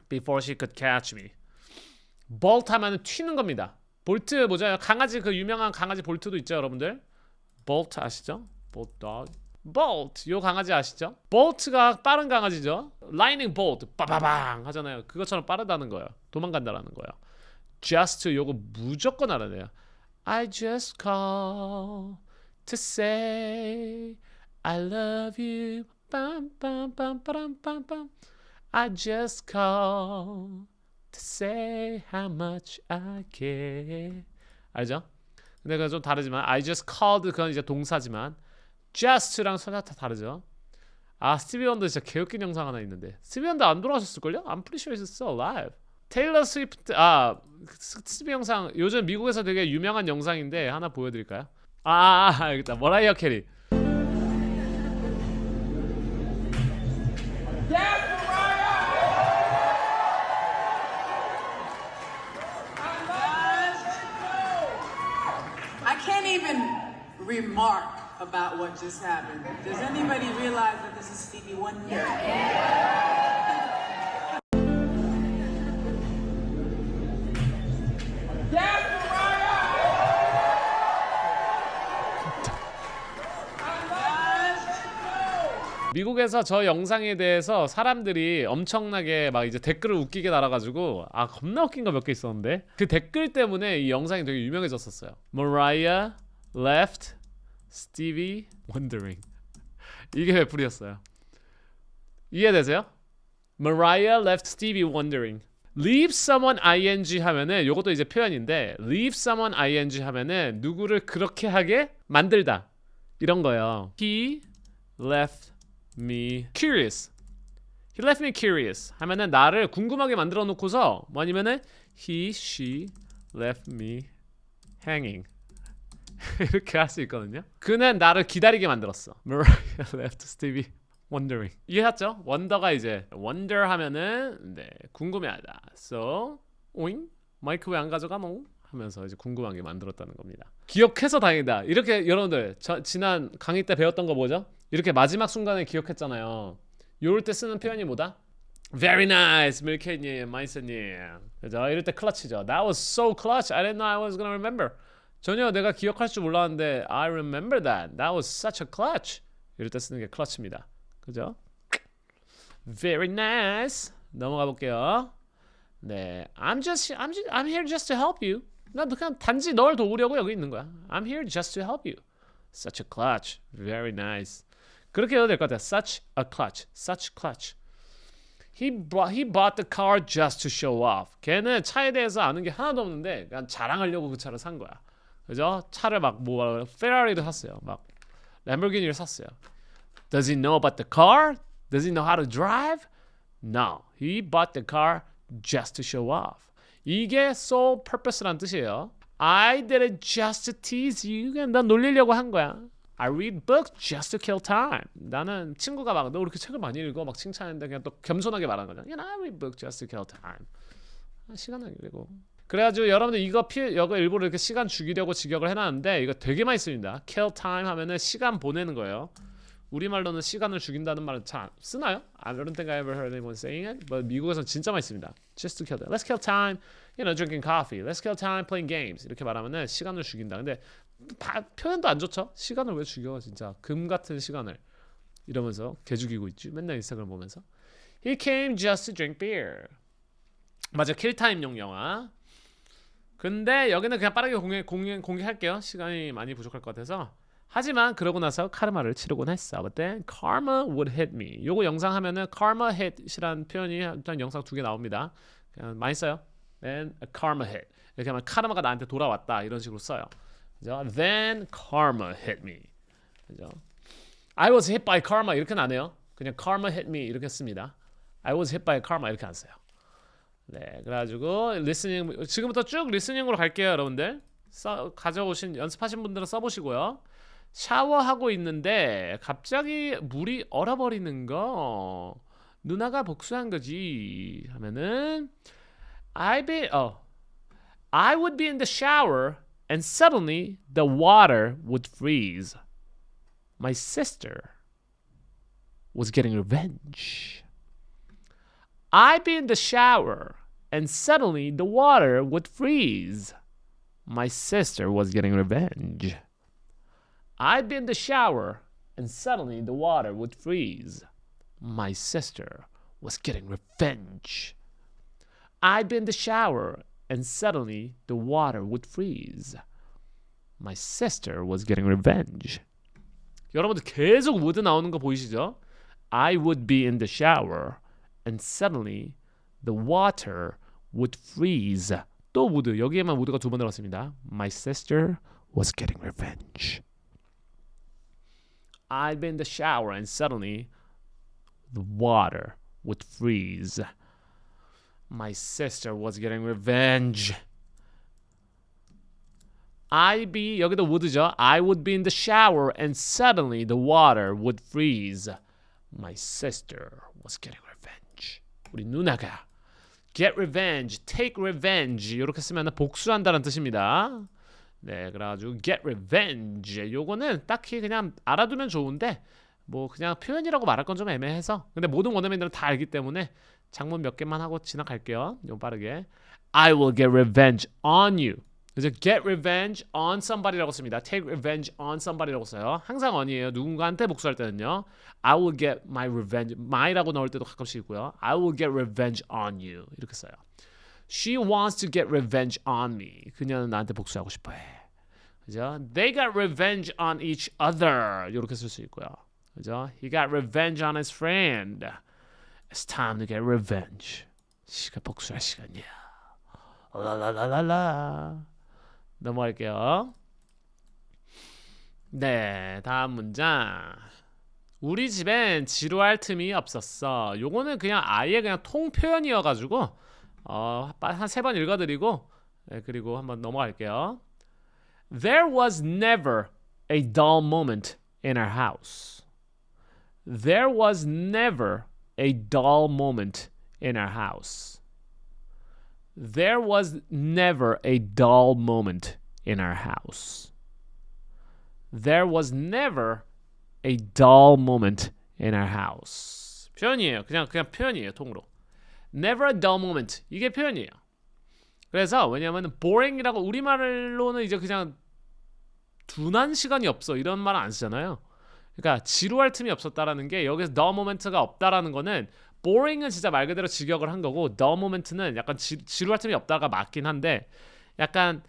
before she could catch me. bolt 하면은 튀는 겁니다. 볼트 뭐죠? 강아지 그 유명한 강아지 볼트도 있죠, 여러분들. bolt 아시죠? bolt dog. bolt 요 강아지 아시죠? bolt가 빠른 강아지죠. lightning bolt 빠바방 하잖아요. 그것처럼 빠르다는 거예요. 도망간다라는 거예요. just 요거 무조건 알아야 돼요. I just call to say I love you. 빰빰빰빰빰빰빰. I just call to say how much I care. 알죠? 근데 그건 좀 다르지만 I just called 그건 이제 동사지만 just랑 소나타 다르죠. 아 스티비 원더 진짜 개웃긴 영상 하나 있는데 스티비 원더 안 돌아가셨을걸요? I'm pretty sure he's still alive. 테일러 스위프트 스티비 영상 요즘 미국에서 되게 유명한 영상인데 하나 보여드릴까요? 여기 있다. 머라이어 캐리. I can't even remark about what just happened. Does anybody realize that this is Stevie Wonder? 미국에서 저 영상에 대해서 사람들이 엄청나게 막 이제 댓글을 웃기게 달아가지고 겁나 웃긴 거 몇 개 있었는데 그 댓글 때문에 이 영상이 되게 유명해졌었어요. Mariah left Stevie wondering. 이게 왜 불이었어요? 이해되세요? Mariah left Stevie wondering. Leave someone ing 하면은 요것도 이제 표현인데 leave someone ing 하면은 누구를 그렇게 하게 만들다 이런 거예요. He left me curious. He left me curious 하면은 나를 궁금하게 만들어 놓고서 뭐 아니면은 he, she left me hanging 이렇게 할 수 있거든요. 그는 나를 기다리게 만들었어. Mariah left Stevie wondering. 이해했죠? 원더가 이제 wonder 하면은 네 궁금해하다. So 오잉? 마이크 왜 안 가져가노? 하면서 이제 궁금하게 만들었다는 겁니다. 기억해서 다행이다. 이렇게 여러분들 지난 강의 때 배웠던 거 뭐죠? 이렇게 마지막 순간에 기억했잖아요. 요럴 때 쓰는 표현이 뭐다? Very nice, 밀케님, 마이스님. 그죠? 이럴 때 클러치죠. That was so clutch. I didn't know I was gonna remember. 전혀 내가 기억할 줄 몰랐는데 I remember that. That was such a clutch. 이럴 때 쓰는 게 클러치입니다. 그죠? Very nice. 넘어가 볼게요. 네, I'm here just to help you. 나 그냥 단지 널 도우려고 여기 있는 거야. I'm here just to help you. Such a clutch. Very nice. 그렇게 해도 될 것 같아요. Such a clutch. Such clutch. He bought the car just to show off. 걔는 차에 대해서 아는 게 하나도 없는데 그냥 자랑하려고 그 차를 산 거야. 그죠? 차를 막 페라리를 샀어요. 막 램보르기니를 샀어요. Does he know about the car? Does he know how to drive? No. He bought the car just to show off. 이게 sole purpose란 뜻이에요. I did it just to tease you. 그냥 난 놀리려고 한 거야. I read books just to kill time. 나는 친구가 막 너 이렇게 책을 많이 읽어 막 칭찬했는데 그냥 또 겸손하게 말하는 거죠. Yeah, I read books just to kill time. 시간을 읽고. 그래가지고 여러분들 이거 일부러 이렇게 시간 죽이려고 직역을 해놨는데 이거 되게 많이 씁니다. Kill time 하면은 시간 보내는 거예요. 우리말로는 시간을 죽인다는 말을 잘 쓰나요? I don't think I ever heard anyone saying it. But 미국에서는 진짜 많이 씁니다. Just to kill time. Let's kill time, drinking coffee. Let's kill time playing games. 이렇게 말하면은 시간을 죽인다. 근데 표현도 안 좋죠? 시간을 왜 죽여? 진짜 금 같은 시간을 이러면서 개 죽이고 있지. 맨날 인스타그램 보면서. He came just to drink beer. 맞아, 킬타임용 영화. 근데 여기는 그냥 빠르게 공개할게요. 시간이 많이 부족할 것 같아서. 하지만 그러고 나서 카르마를 치르곤 했어. But then karma would hit me. 요거 영상 하면은 karma hit이란 표현이 일단 영상 2개 나옵니다. 그냥 많이 써요. Then a karma hit. 이렇게 하면 카르마가 나한테 돌아왔다 이런 식으로 써요. 그죠? Then karma hit me. 그죠? I was hit by karma 이렇게는 안 해요. 그냥 karma hit me 이렇게 씁니다. I was hit by karma 이렇게 안 써요. 네, 그래가지고 리스닝 지금부터 쭉 리스닝으로 갈게요, 여러분들. 가져오신 연습하신 분들은 써보시고요. 샤워하고 있는데 갑자기 물이 얼어버리는 거 누나가 복수한 거지 하면은 I would be in the shower and suddenly the water would freeze. My sister was getting revenge. I'd be in the shower and suddenly the water would freeze. My sister was getting revenge. I'd be in the shower and suddenly the water would freeze. My sister was getting revenge. I'd be in the shower and suddenly the water would freeze. My sister was getting revenge. 여러분들 계속 would 나오는 거 보이시죠? I would be in the shower and suddenly the water would freeze. 또 would, 여기에만 would가 2번 들어갔습니다. My sister was getting revenge. I'd be in the shower and suddenly the water would freeze. My sister was getting revenge. I'd be 여기도 would죠. I would be in the shower and suddenly the water would freeze. My sister was getting revenge. 우리 누나가 get revenge, take revenge 이렇게 쓰면 복수한다는 뜻입니다. 네, 그래가지고 get revenge 요거는 딱히 그냥 알아두면 좋은데 뭐 그냥 표현이라고 말할 건 좀 애매해서 근데 모든 원어민들은 다 알기 때문에 장문 몇 개만 하고 지나갈게요. 좀 빠르게 I will get revenge on you. 그래서 get revenge on somebody라고 씁니다. take revenge on somebody라고 써요. 항상 on이에요. 누군가한테 복수할 때는요. I will get my revenge. my라고 넣을 때도 가끔씩 있고요. I will get revenge on you 이렇게 써요. She wants to get revenge on me. 그녀는 나한테 복수하고 싶어해. 그죠? They got revenge on each other. 이렇게 쓸 수 있고요. 그죠? He got revenge on his friend. It's time to get revenge. 시간 복수할 시간이야. 라라라라라. 넘어갈게요. 네, 다음 문장. 우리 집엔 지루할 틈이 없었어. 요거는 그냥 아예 그냥 통표현이어가지고 한 3번 읽어드리고 네, 그리고 한번 넘어갈게요. There was never a dull moment in our house. There was never a dull moment in our house. There was never a dull moment in our house. There was never a dull moment in our house. 표현이에요. 그냥 표현이에요. 통으로. Never a dull moment. 이게 표현이에요. 그래서 왜냐하면 boring이라고 우리말로는 이제 그냥 둔한 시간이 없어 이런 말은 안 쓰잖아요. 그러니까 지루할 틈이 없었다라는 게 여기서 dull moment가 없다라는 거는 boring은 진짜 말 그대로 직역을 한 거고 dull moment는 약간 지루할 틈이 없다가 맞긴 한데 약간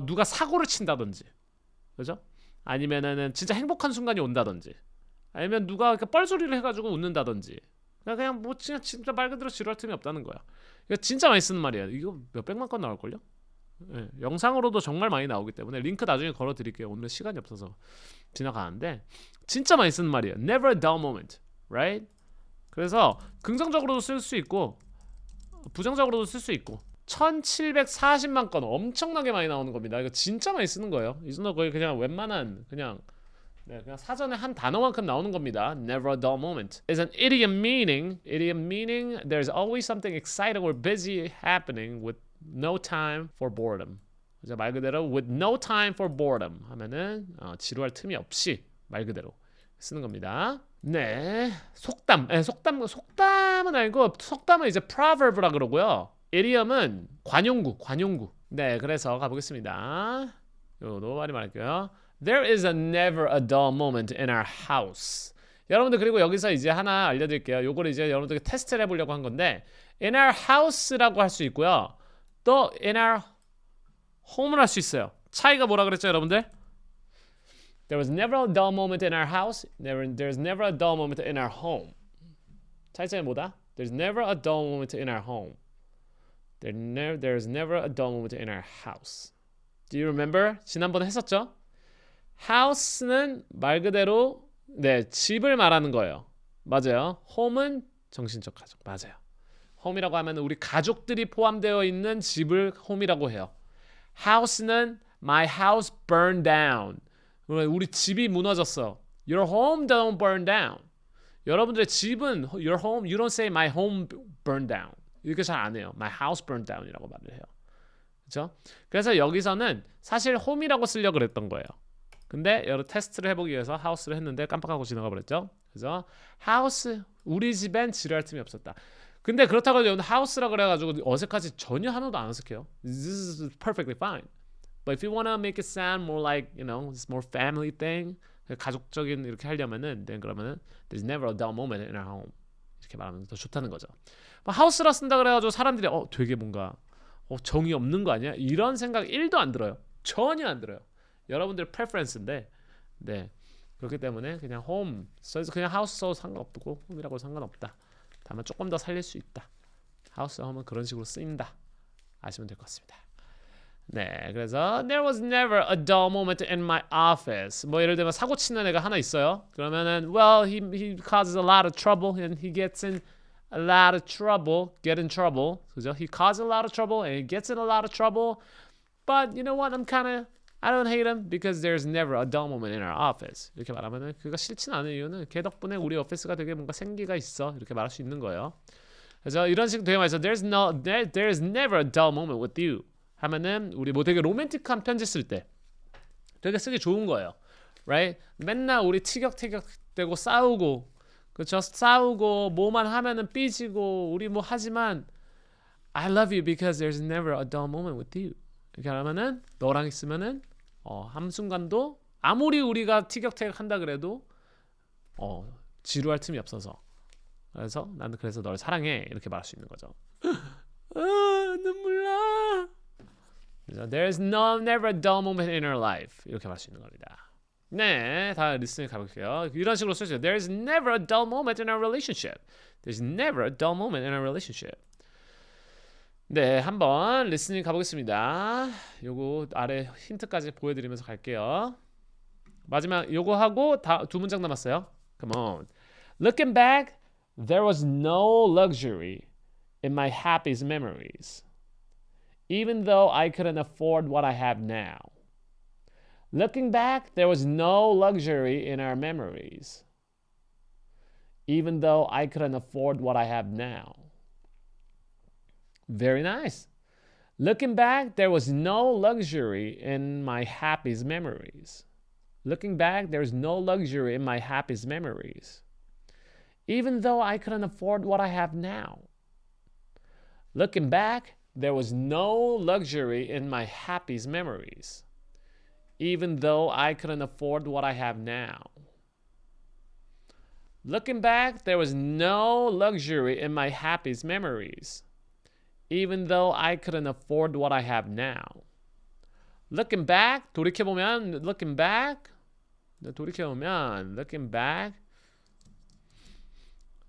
누가 사고를 친다든지 그죠? 아니면은 진짜 행복한 순간이 온다든지 아니면 누가 이렇게 뻘소리를 해가지고 웃는다든지 그냥 뭐 진짜 말 그대로 지루할 틈이 없다는 거야. 이거 진짜 많이 쓰는 말이야. 이거 몇백만 건 나올걸요? 네, 영상으로도 정말 많이 나오기 때문에 링크 나중에 걸어드릴게요. 오늘 시간이 없어서 지나가는데 진짜 많이 쓰는 말이에요. Never a dull moment, right? 그래서 긍정적으로도 쓸 수 있고 부정적으로도 쓸 수 있고 1740만 건 엄청나게 많이 나오는 겁니다. 이거 진짜 많이 쓰는 거예요. 이 정도 거의 그냥 웬만한 그냥 사전에 한 단어만큼 나오는 겁니다. Never a dull moment is an idiom meaning there's always something exciting or busy happening with no time for boredom. 이제 말 그대로 with no time for boredom 하면은 지루할 틈이 없이 말 그대로 쓰는 겁니다. 네, 속담. 네, 속담은 아니고 속담은 이제 proverb라 그러고요. idiom은 관용구. 네, 그래서 가보겠습니다. 요거 많이 말할게요. There is never a dull moment in our house. 여러분들 그리고 여기서 이제 하나 알려드릴게요. 요거를 이제 여러분들께 테스트를 해보려고 한 건데 in our house라고 할 수 있고요. 또 in our home을 할 수 있어요. 차이가 뭐라 그랬죠, 여러분들? There was never a dull moment in our house. There's never a dull moment in our home. 차이점이 뭐다? There's never a dull moment in our home. There's never a dull moment in our house. Do you remember? 지난번에 했었죠? house는 말 그대로 집을 말하는 거예요. 맞아요. home은 정신적 가족. 맞아요. home이라고 하면 우리 가족들이 포함되어 있는 집을 home이라고 해요. house는 my house burned down. 우리 집이 무너졌어. Your home don't burn down. 여러분들의 집은 your home. You don't say my home burned down. 이렇게 잘 안 해요. My house burned down이라고 말을 해요. 그렇죠? 그래서 여기서는 사실 home이라고 쓰려고 그랬던 거예요. 근데 여러 테스트를 해보기 위해서 house를 했는데 깜빡하고 지나가 버렸죠. 그래서 house 우리 집엔 지루할 틈이 없었다. 근데 그렇다고 해서 house라고 그래가지고 어색하지 전혀 하나도 안 어색해요. This is perfectly fine. But if you wanna make it sound more like, you know, it's more family thing, 가족적인 이렇게 하려면은, 그러면은 there's never a dull moment in our home 이렇게 말하면 더 좋다는 거죠. house라 쓴다 그래가지고 사람들이 되게 뭔가 정이 없는 거 아니야? 이런 생각 1도 안 들어요. 전혀 안 들어요. 여러분들 preference인데, 네 그렇기 때문에 그냥 home 써서 그냥 house 써도 상관없고 home이라고 상관없다. 다만 조금 더 살릴 수 있다. house 하면 그런 식으로 쓰인다. 아시면 될 것 같습니다. 네, 그래서 there was never a dull moment in my office. 뭐 예를 들면 사고 치는 애가 하나 있어요. 그러면은 well, he causes a lot of trouble and he gets in a lot of trouble. Get in trouble. 그죠? He causes a lot of trouble and he gets in a lot of trouble. But you know what? I don't hate him because there's never a dull moment in our office. 이렇게 말하면은 그가 싫진 않은 이유는 걔 덕분에 우리 오피스가 되게 뭔가 생기가 있어. 이렇게 말할 수 있는 거예요. 그래서 이런 식으로 되게 많이 써. There's never a dull moment with you. 하면은 우리 뭐 되게 로맨틱한 편지 쓸 때 되게 쓰기 좋은 거예요. Right? 맨날 우리 티격태격대고 싸우고 그렇죠? 싸우고 뭐만 하면은 삐지고 우리 뭐 하지만 I love you because there's never a dull moment with you. 이렇게 하면은 너랑 있으면은 한순간도 아무리 우리가 티격태격한다 그래도 지루할 틈이 없어서 그래서 나는 그래서 널 사랑해 이렇게 말할 수 있는 거죠. 눈물 나. There's never a dull moment in our life. 이렇게 말할 수 있는 겁니다. 네, 다 리스닝 가볼게요. 이런 식으로 쓰죠. There's never a dull moment in our relationship. There's never a dull moment in our relationship. 네, 한번 리스닝 가보겠습니다. 요거 아래 힌트까지 보여드리면서 갈게요. 마지막 요거 하고 두 문장 남았어요. Come on. Looking back, there was no luxury in my happiest memories. Even though I couldn't afford what I have now. Looking back, there was no luxury in our memories. Even though I couldn't afford what I have now. Very nice. Looking back, there was no luxury in my happiest memories. Looking back, there was no luxury in my happiest memories. Even though I couldn't afford what I have now. Looking back, there was no luxury in my happiest memories, even though I couldn't afford what I have now. Looking back, there was no luxury in my happiest memories, even though I couldn't afford what I have now. Looking back, 돌이켜보면, looking back,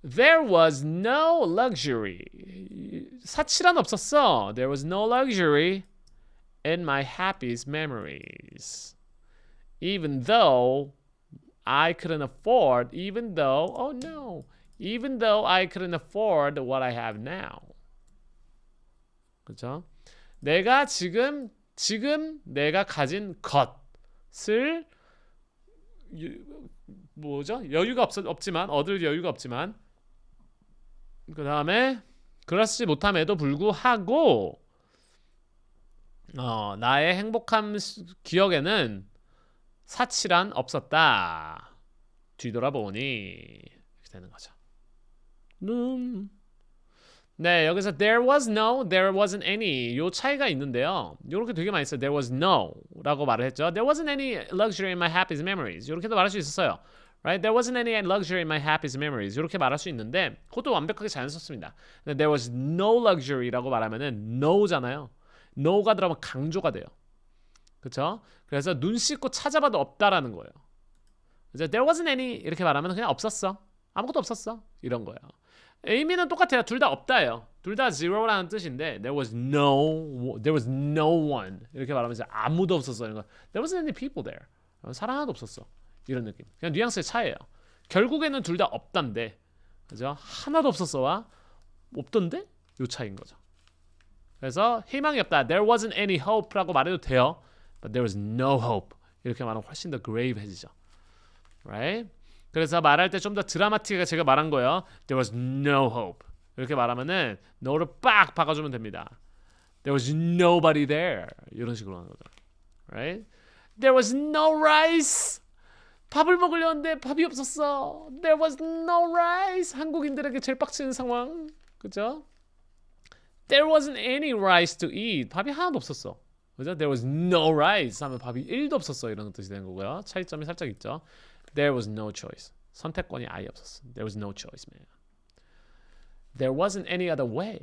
there was no luxury. 사치란 없었어. There was no luxury in my happiest memories. Even though I couldn't afford, even though I couldn't afford what I have now. 그렇죠? 내가 지금 내가 가진 것을 여유가 없지만 얻을 여유가 없지만 그 다음에 그렇지 못함에도 불구하고 나의 행복한 기억에는 사치란 없었다. 뒤돌아보니 이렇게 되는 거죠. 네, 여기서 there wasn't any 요 차이가 있는데요. 요렇게 되게 많이 써요. There was no 라고 말을 했죠. There wasn't any luxury in my happiest memories. 요렇게도 말할 수 있었어요. Right? There wasn't any luxury in my happiest memories. 이렇게 말할 수 있는데 그것도 완벽하게 잘 썼습니다. There was no luxury라고 말하면은 no잖아요. no가 들어가면 강조가 돼요. 그렇죠? 그래서 눈 씻고 찾아봐도 없다라는 거예요. 그래서 there wasn't any 이렇게 말하면 그냥 없었어. 아무것도 없었어. 이런 거예요. 의미는 똑같아요. 둘 다 없다예요. 둘 다 zero라는 뜻인데 there was no one 이렇게 말하면서 아무도 없었어. 이런 거. There wasn't any people there. 사람 하나도 없었어. 이런 느낌. 그냥 뉘앙스의 차이예요. 결국에는 둘 다 없단데, 그죠? 하나도 없었어와 없던데 요 차이인 거죠. 그래서 희망이 없다. There wasn't any hope라고 말해도 돼요. But there was no hope. 이렇게 말하면 훨씬 더 grave해지죠. Right? 그래서 말할 때 좀 더 드라마틱하게 제가 말한 거예요. There was no hope. 이렇게 말하면은 no를 빡 박아주면 됩니다. There was nobody there. 이런 식으로 하는 거죠. Right? There was no rice. 밥을 먹으려는데 밥이 없었어. There was no rice. 한국인들에게 제일 빡치는 상황. 그죠? There wasn't any rice to eat. 밥이 하나도 없었어. 그죠? There was no rice 하면 밥이 1도 없었어. 이런 뜻이 되는 거고요. 차이점이 살짝 있죠. There was no choice. 선택권이 아예 없었어. There was no choice, man. There wasn't any other way.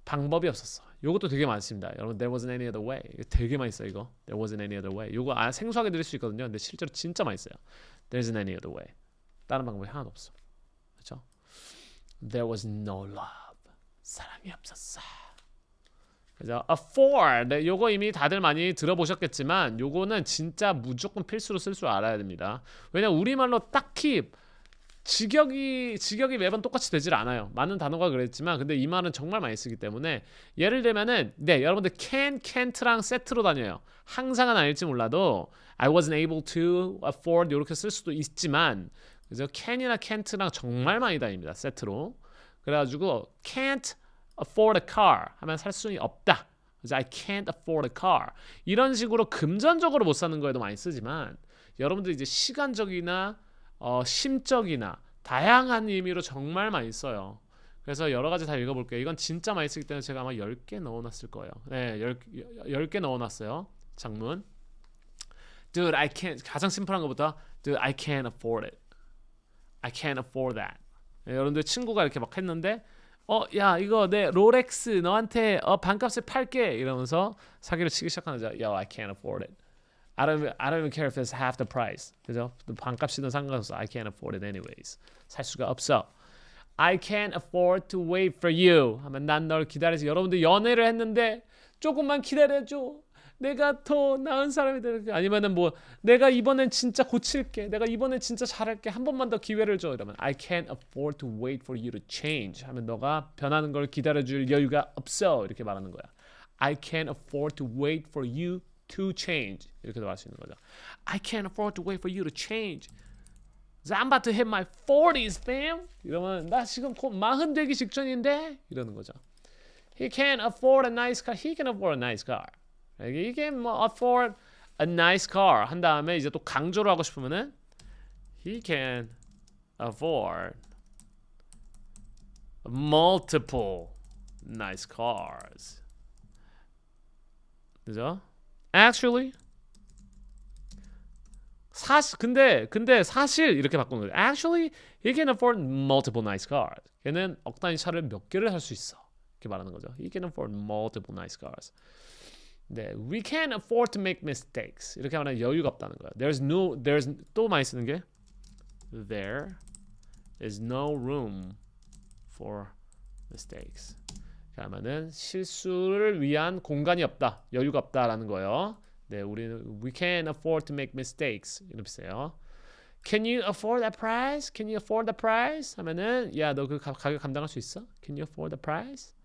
방법이 없었어. 요것도 되게 많습니다. 여러분, there wasn't any other way. 이거 되게 많이 써요, 이거. There wasn't any other way. 요거 생소하게 들릴 수 있거든요. 근데 실제로 진짜 많이 써요. There isn't any other way. 다른 방법이 하나도 없어. 그렇죠? There was no love. 사랑이 없었어. 그죠? afford 요거 이미 다들 많이 들어보셨겠지만 요거는 진짜 무조건 필수로 쓸 줄 알아야 됩니다. 왜냐면 우리말로 딱히 직역이 매번 똑같이 되질 않아요. 많은 단어가 그랬지만 근데 이 말은 정말 많이 쓰기 때문에 예를 들면은 네 여러분들 can't랑 세트로 다녀요. 항상은 아닐지 몰라도 I wasn't able to afford 이렇게 쓸 수도 있지만 그죠? can이나 can't랑 정말 많이 다닙니다. 세트로. 그래가지고 can't afford a car 하면 살 수는 없다. 그래서 I can't afford a car 이런 식으로 금전적으로 못 사는 거에도 많이 쓰지만 여러분들 이제 시간적이나 심적이나 다양한 의미로 정말 많이 써요. 그래서 여러 가지 다 읽어볼게요. 이건 진짜 많이 쓰기 때문에 제가 아마 10개 넣어놨을 거예요. 네, 10개 넣어놨어요. 장문. Dude, I can't. 가장 심플한 것부터 Dude, I can't afford it. I can't afford that. 네, 여러분들 친구가 이렇게 막 했는데 야 이거 내 롤렉스 너한테 반값에 팔게 이러면서 사기를 치기 시작하는 거죠. Yo, I can't afford it. I don't even care if it's half the price. 그죠? 반값이든 상관없어. I can't afford it anyways. 살 수가 없어. I can't afford to wait for you. 하면 난 널 기다려서 여러분들 연애를 했는데 조금만 기다려줘. 내가 더 나은 사람이 될게 아니면은 뭐 내가 이번엔 진짜 고칠게. 내가 이번엔 진짜 잘할게. 한 번만 더 기회를 줘. 이러면 I can't afford to wait for you to change. 하면 너가 변하는 걸 기다려줄 여유가 없어. 이렇게 말하는 거야. I can't afford to wait for you to change. 이렇게도 말할 수 있는 거죠. I can't afford to wait for you to change. I'm about to hit my 40s, fam. 이러면 나 지금 곧 40 되기 직전인데 이러는 거죠. He can't afford a nice car. He can afford a nice car. 이게 뭐 afford a nice car 한 다음에 이제 또 강조를 하고 싶으면은 he can afford multiple nice cars. 그죠? Actually 근데 사실 이렇게 바꾸는 거예요. Actually he can afford multiple nice cars. 걔는 억 단위 차를 몇 개를 살 수 있어. 이렇게 말하는 거죠. He can afford multiple nice cars. 네, we can't afford to make mistakes. 이렇게 하면 여유가 없다는 거야. There's 또 많이 쓰는 게 there is no room for mistakes. 그러면은 실수를 위한 공간이 없다, 여유가 없다라는 거예요. 네, 우리는 we can't afford to make mistakes 이렇게 써요. Can you afford that price? Can you afford the price? 하면은 야, 너 그 가격 감당할 수 있어? Can you afford the price?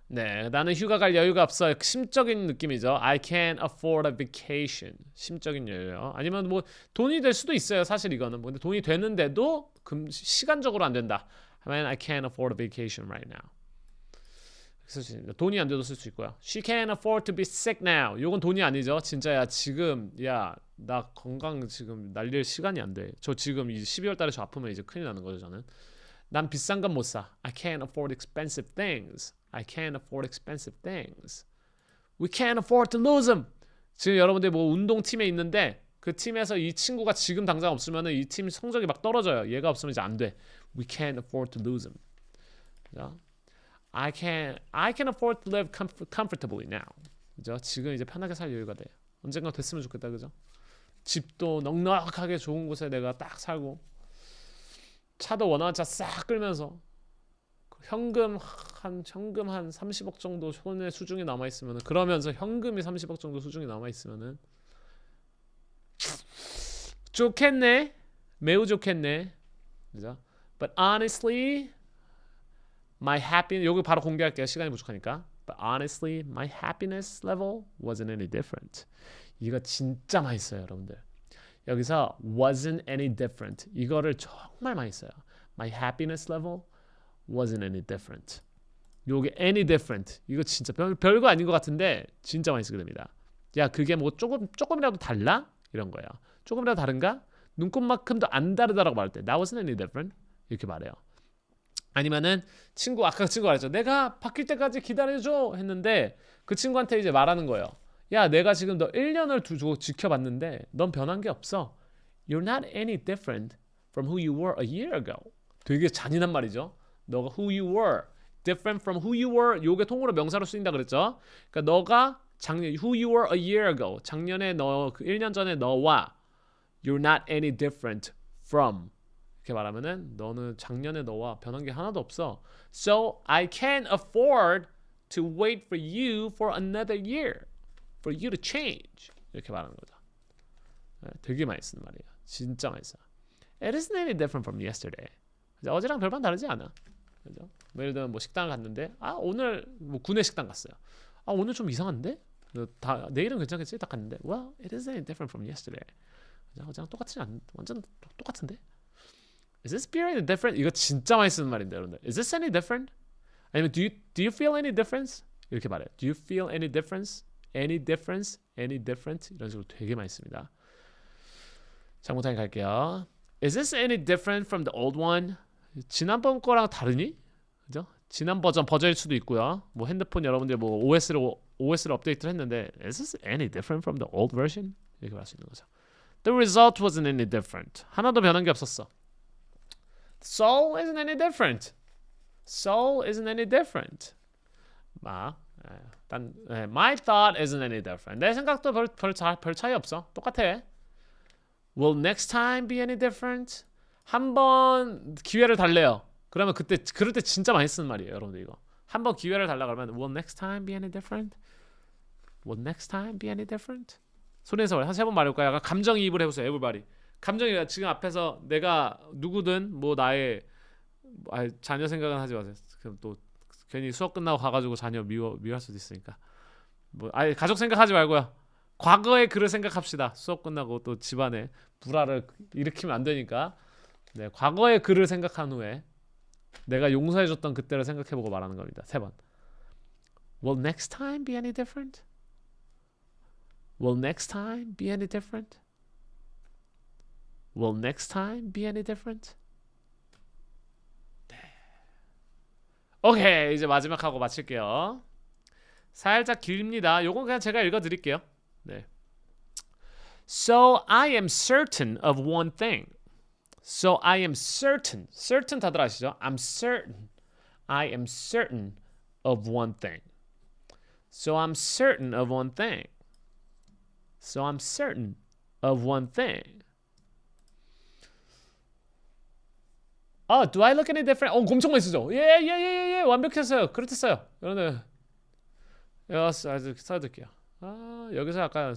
네, 나는 휴가 갈 여유가 없어. 심적인 느낌이죠. I can't afford a vacation. 심적인 여유요. 아니면 뭐 돈이 될 수도 있어요. 사실 이거는. 근데 돈이 되는데도 시간적으로 안 된다. 하면 I can't afford a vacation right now. 쓸 수 있습니다. 돈이 안 돼도 쓸 수 있고요. She can't afford to be sick now. 요건 돈이 아니죠. 진짜야 지금 나 건강 지금 날릴 시간이 안 돼. 저 지금 이 12월 달에 저 아프면 이제 큰일 나는 거죠. 저는. 난 비싼 건 못 사. I can't afford expensive things. I can't afford expensive things. We can't afford to lose them. 지금 여러분들 뭐 운동팀에 있는데 그 팀에서 이 친구가 지금 당장 없으면 이 팀 성적이 막 떨어져요. 얘가 없으면 이제 안 돼. We can't afford to lose them. 그죠? I can afford to live comfortably now. 그죠? 지금 이제 편하게 살 여유가 돼. 언젠가 됐으면 좋겠다. 그죠? 집도 넉넉하게 좋은 곳에 내가 딱 살고 차도 원하는 차 싹 끌면서 현금 한 30억 정도 손에 수중이 남아 있으면은 그러면서 현금이 30억 정도 수중이 남아 있으면은 좋겠네. 매우 좋겠네. 그죠? But honestly my happiness 여기 바로 공개할게요. 시간이 부족하니까. But honestly my happiness level wasn't any different. 이거 진짜 많이 써요, 여러분들. 여기서 wasn't any different 이거를 정말 많이 써요. My happiness level wasn't any different. 요게 any different 이거 진짜 별거 아닌 것 같은데 진짜 많이 쓰게 됩니다. 야 그게 뭐 조금이라도 달라? 이런 거예요. 조금이라도 다른가? 눈곱만큼도 안 다르다라고 말할 때 That wasn't any different 이렇게 말해요. 아니면은 아까 친구 말했죠. 내가 바뀔 때까지 기다려줘 했는데 그 친구한테 이제 말하는 거예요. 야 내가 지금 너 1년을 두고 지켜봤는데 넌 변한 게 없어. You're not any different from who you were a year ago. 되게 잔인한 말이죠. 너가 who you were different from who you were 요게 통으로 명사로 쓰인다 그랬죠. 그러니까 너가 작년 who you were a year ago 작년에 너 1년 전에 너와 you're not any different from 이렇게 말하면은 너는 작년에 너와 변한 게 하나도 없어. So I can't afford to wait for you for another year. For you to change. 이렇게 말하는 거죠. 네, 되게 많이 쓰는 말이에요. 진짜 많이 써. It isn't any different from yesterday. 어제랑 별반 다르지 않아. 그죠? 뭐 예를 들면 뭐 식당을 갔는데 오늘 뭐 구내 식당 갔어요. 오늘 좀 이상한데? 내일은 괜찮겠지? 딱 갔는데 Well, it isn't any different from yesterday. 어제랑 똑같지 않? 완전 똑같은데? Is this beer any different? 이거 진짜 많이 쓰는 말인데 여러분들. Is this any different? 아니면 do you feel any difference? 이렇게 말해요. Do you feel any difference? Any difference? Any different? 이런 식으로 되게 많이 씁니다. 장문타임 갈게요. Is this any different from the old one? 지난번 거랑 다르니? 그죠? 지난 버전일 수도 있고요. 뭐 핸드폰 여러분들 뭐 OS를 업데이트를 했는데 Is this any different from the old version? 이렇게 말 수 있는 거죠. The result wasn't any different. 하나도 변한 게 없었어. Soul isn't any different. Soul isn't any different. My thought isn't any different. 내 생각도 별 차이 없어. 똑같아. Will next time be any different? 한번 기회를 달래요. 그러면 그럴 때 진짜 많이 쓰는 말이에요, 여러분들 이거. 한번 기회를 달라 그러면 Will next time be any different? Will next time be any different? 소리내서 한 3번 말해볼까요? 약간 감정이입을 해보세요, everybody. 감정이 지금 앞에서 내가 누구든 뭐 나의 자녀 생각은 하지 마세요. 그럼 또 괜히 수업 끝나고 가가지고 자녀 미워할 수도 있으니까. 뭐 가족 생각하지 말고요. 과거의 그를 생각합시다. 수업 끝나고 또 집안에 불화를 일으키면 안 되니까. 네, 과거의 그를 생각한 후에 내가 용서해줬던 그때를 생각해보고 말하는 겁니다. 3번. Will next time be any different? Will next time be any different? Will next time be any different? 네. 오케이, 이제 마지막 하고 마칠게요. 살짝 깁니다. 요건 그냥 제가 읽어드릴게요. 네. So I am certain of one thing. So I am certain. Certain 다들 아시죠? I'm certain. I am certain of one thing. So I'm certain of one thing. So I'm certain of one thing. Do I look any different? 엄청 많이 쓰죠? 예. 완벽했어요. 그렇댔어요. 여러분들. 아주 써드릴게요. 여기서 약간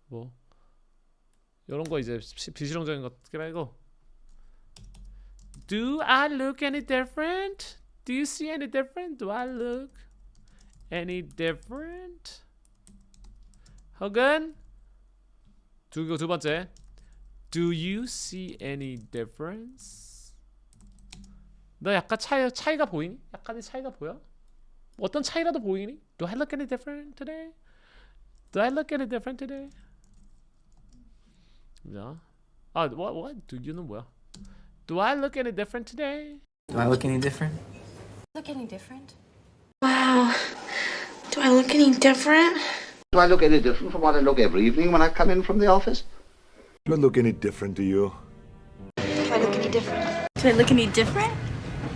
뭐 이런 거 이제 비실용적인 거 말고 Do I look any different? Do you see any different? Do I look any different? 혹은 두 번째 Do you see any difference? 너 약간 차이가 보이니? 약간의 차이가 보여? 어떤 차이라도 보이니? Do I look any different today? Do I look any different today? 자, what? Do you는 뭐야? Do I look any different today? Do I look any different? Look any different? Wow. Do I look any different? Do I look any different from what I look every evening when I come in from the office? Do I look any different to you? Do I look any different? Do I look any different?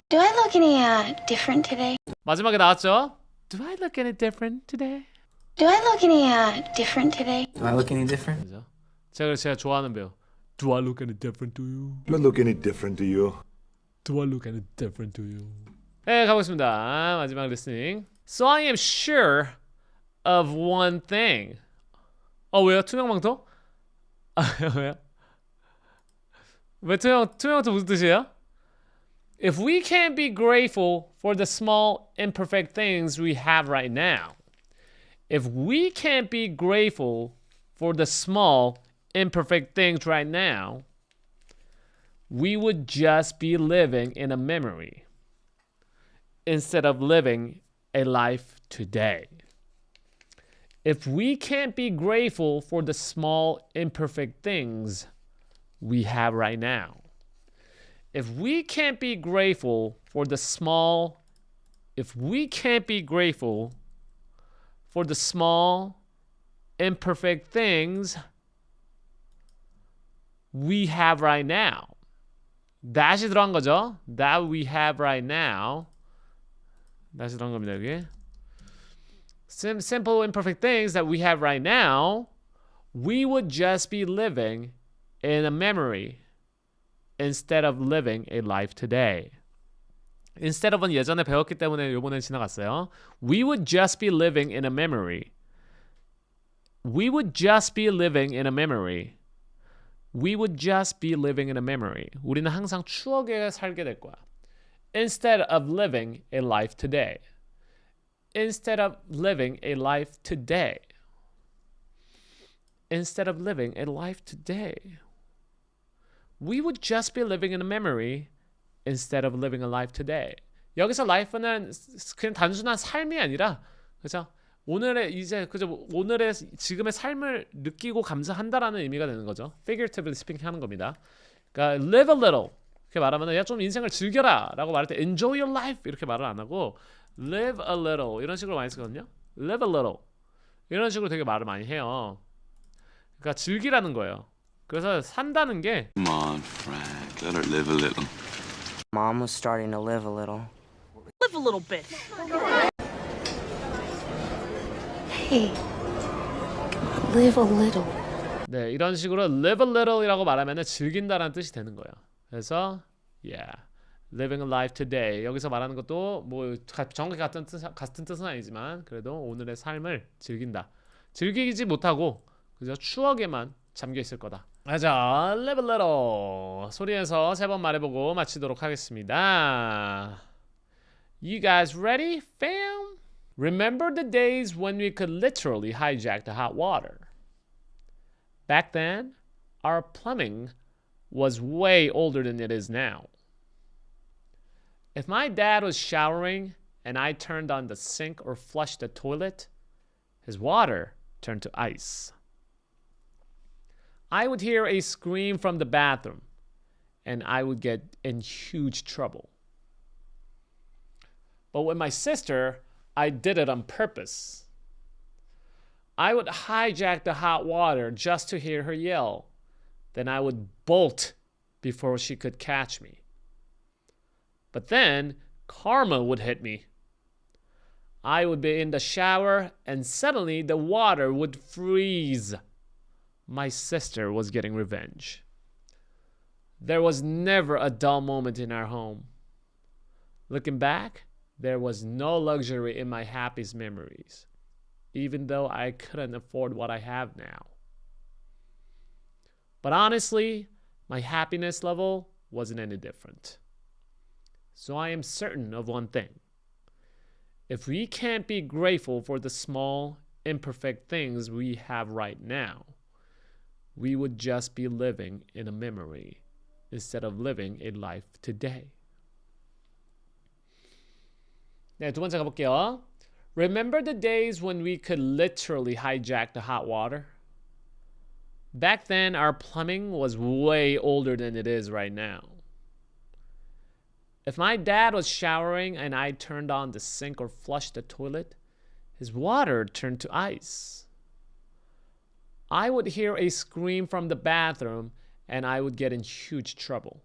Do I look any different today? 마지막에 나왔죠? Do I look any different today? Do I look any different today? Do I look any different? 그죠? 제가 좋아하는 배우. Do I look any different to you? Do I look any different to you? Do I look any different to you? 네, 가보겠습니다. 마지막 리스닝. So I am sure of one thing. 왜요? 투명망토? 왜요? 왜 투명망토 무슨 뜻이에요? If we can't be grateful for the small imperfect things we have right now, if we can't be grateful for the small imperfect things right now, we would just be living in a memory instead of living a life today. If we can't be grateful for the small imperfect things we have right now, if we can't be grateful for the small imperfect things we have right now. that이 들어간 거죠. That we have right now. that이 들어간 겁니다, 여기. Simple imperfect things that we have right now, we would just be living in a memory instead of living a life today. instead of은 예전에 배웠기 때문에 요번에 지나갔어요. We would just be living in a memory. We would just be living in a memory. We would just be living in a memory. 우리는 항상 추억에 살게 될 거야. Instead of living a life today. Instead of living a life today. Instead of living a life today. We would just be living in a memory instead of living a life today. 여기서 life는 그냥 단순한 삶이 아니라 그죠? 오늘의 이제 그죠? 오늘의 지금의 삶을 느끼고 감사한다라는 의미가 되는 거죠. Figuratively speaking 하는 겁니다. 그러니까 live a little 이렇게 말하면 야 좀 인생을 즐겨라라고 말할 때 enjoy your life 이렇게 말을 안 하고 live a little 이런 식으로 많이 쓰거든요. live a little 이런 식으로 되게 말을 많이 해요. 그러니까 즐기라는 거예요. 그래서 산다는 게 Come on, Frank. Let her live a little. Mom was starting to live a little. Live a little bit. Hey, live a little. 네, 이런 식으로 live a little이라고 말하면 즐긴다라는 뜻이 되는 거예요. 그래서 yeah, living a life today 여기서 말하는 것도 뭐 정확히 같은 뜻은 아니지만 그래도 오늘의 삶을 즐긴다. 즐기지 못하고 그저 추억에만 잠겨 있을 거다. 자, live a little 소리에서 3번 말해보고 마치도록 하겠습니다. You guys ready, fam? Remember the days when we could literally hijack the hot water? Back then, our plumbing was way older than it is now. If my dad was showering and I turned on the sink or flushed the toilet, his water turned to ice. I would hear a scream from the bathroom and I would get in huge trouble. But with my sister, I did it on purpose. I would hijack the hot water just to hear her yell. Then I would bolt before she could catch me. But then karma would hit me. I would be in the shower and suddenly the water would freeze. My sister was getting revenge. There was never a dull moment in our home. Looking back, there was no luxury in my happiest memories, even though I couldn't afford what I have now. But honestly, my happiness level wasn't any different. So I am certain of one thing. If we can't be grateful for the small, imperfect things we have right now, we would just be living in a memory instead of living a life today. 네, 두 번째 가볼게요. Remember the days when we could literally hijack the hot water? Back then, our plumbing was way older than it is right now. If my dad was showering and I turned on the sink or flushed the toilet, his water turned to ice. I would hear a scream from the bathroom and I would get in huge trouble.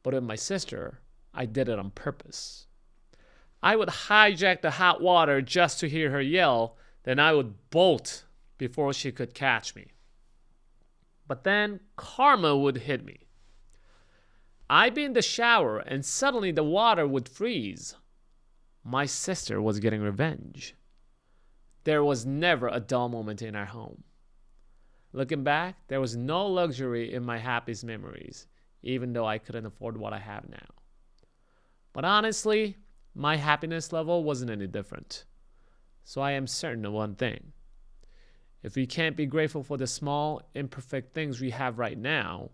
But with my sister, I did it on purpose. I would hijack the hot water just to hear her yell, then I would bolt before she could catch me. But then karma would hit me. I'd be in the shower and suddenly the water would freeze. My sister was getting revenge. There was never a dull moment in our home. Looking back, there was no luxury in my happiest memories, even though I couldn't afford what I have now. But honestly, my happiness level wasn't any different. So I am certain of one thing. If we can't be grateful for the small, imperfect things we have right now,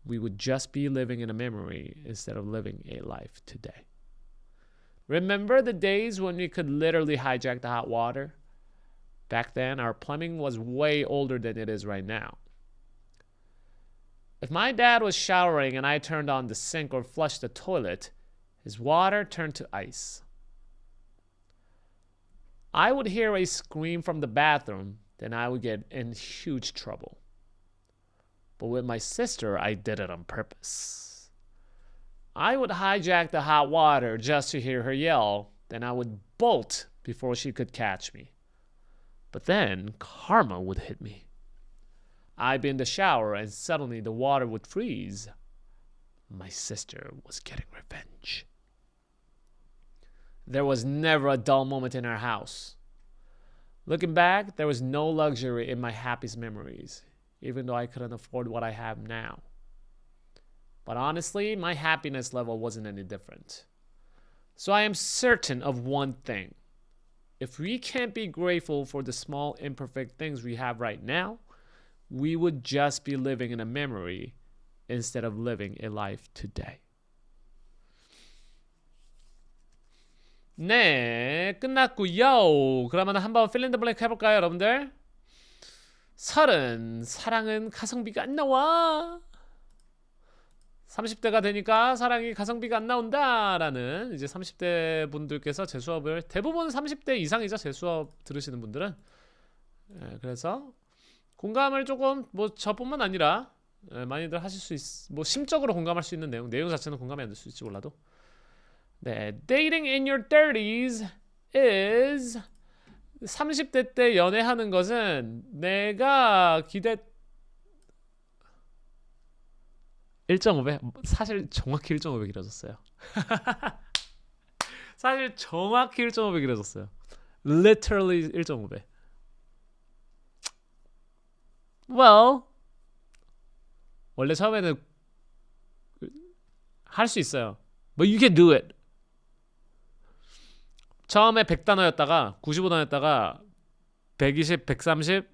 we would just be living in a memory instead of living a life today. Remember the days when we could literally hijack the hot water? Back then, our plumbing was way older than it is right now. If my dad was showering and I turned on the sink or flushed the toilet, his water turned to ice. I would hear a scream from the bathroom, then I would get in huge trouble. But with my sister, I did it on purpose. I would hijack the hot water just to hear her yell, then I would bolt before she could catch me. But then karma would hit me. I'd be in the shower and suddenly the water would freeze. My sister was getting revenge. There was never a dull moment in our house. Looking back, there was no luxury in my happiest memories, even though I couldn't afford what I have now. But honestly, my happiness level wasn't any different. So I am certain of one thing. If we can't be grateful for the small imperfect things we have right now, we would just be living in a memory instead of living a life today. 네, 끝났고요. 그러면 한번 필린더 블랭크 해볼까요, 여러분들? 30. 사랑은 가성비가 안 나와. 30대가 되니까 사랑이 가성비가 안 나온다라는 이제 30대 분들께서 제 수업을 대부분 30대 이상이죠. 제 수업 들으시는 분들은. 그래서 공감을 조금 뭐 저뿐만 아니라 많이들 하실 수 있. 뭐 심적으로 공감할 수 있는 내용 자체는 공감이 안 될 수 있을지 몰라도. 네, dating in your 30s is 30대 때 연애하는 것은 내가 1.5배? 사실 정확히 1.5배 길어졌어요. 사실 정확히 1.5배 길어졌어요. Literally 1.5배. Well, 원래 처음에는 할 수 있어요. But you can do it. 처음에 100단어였다가 95단어였다가 120, 130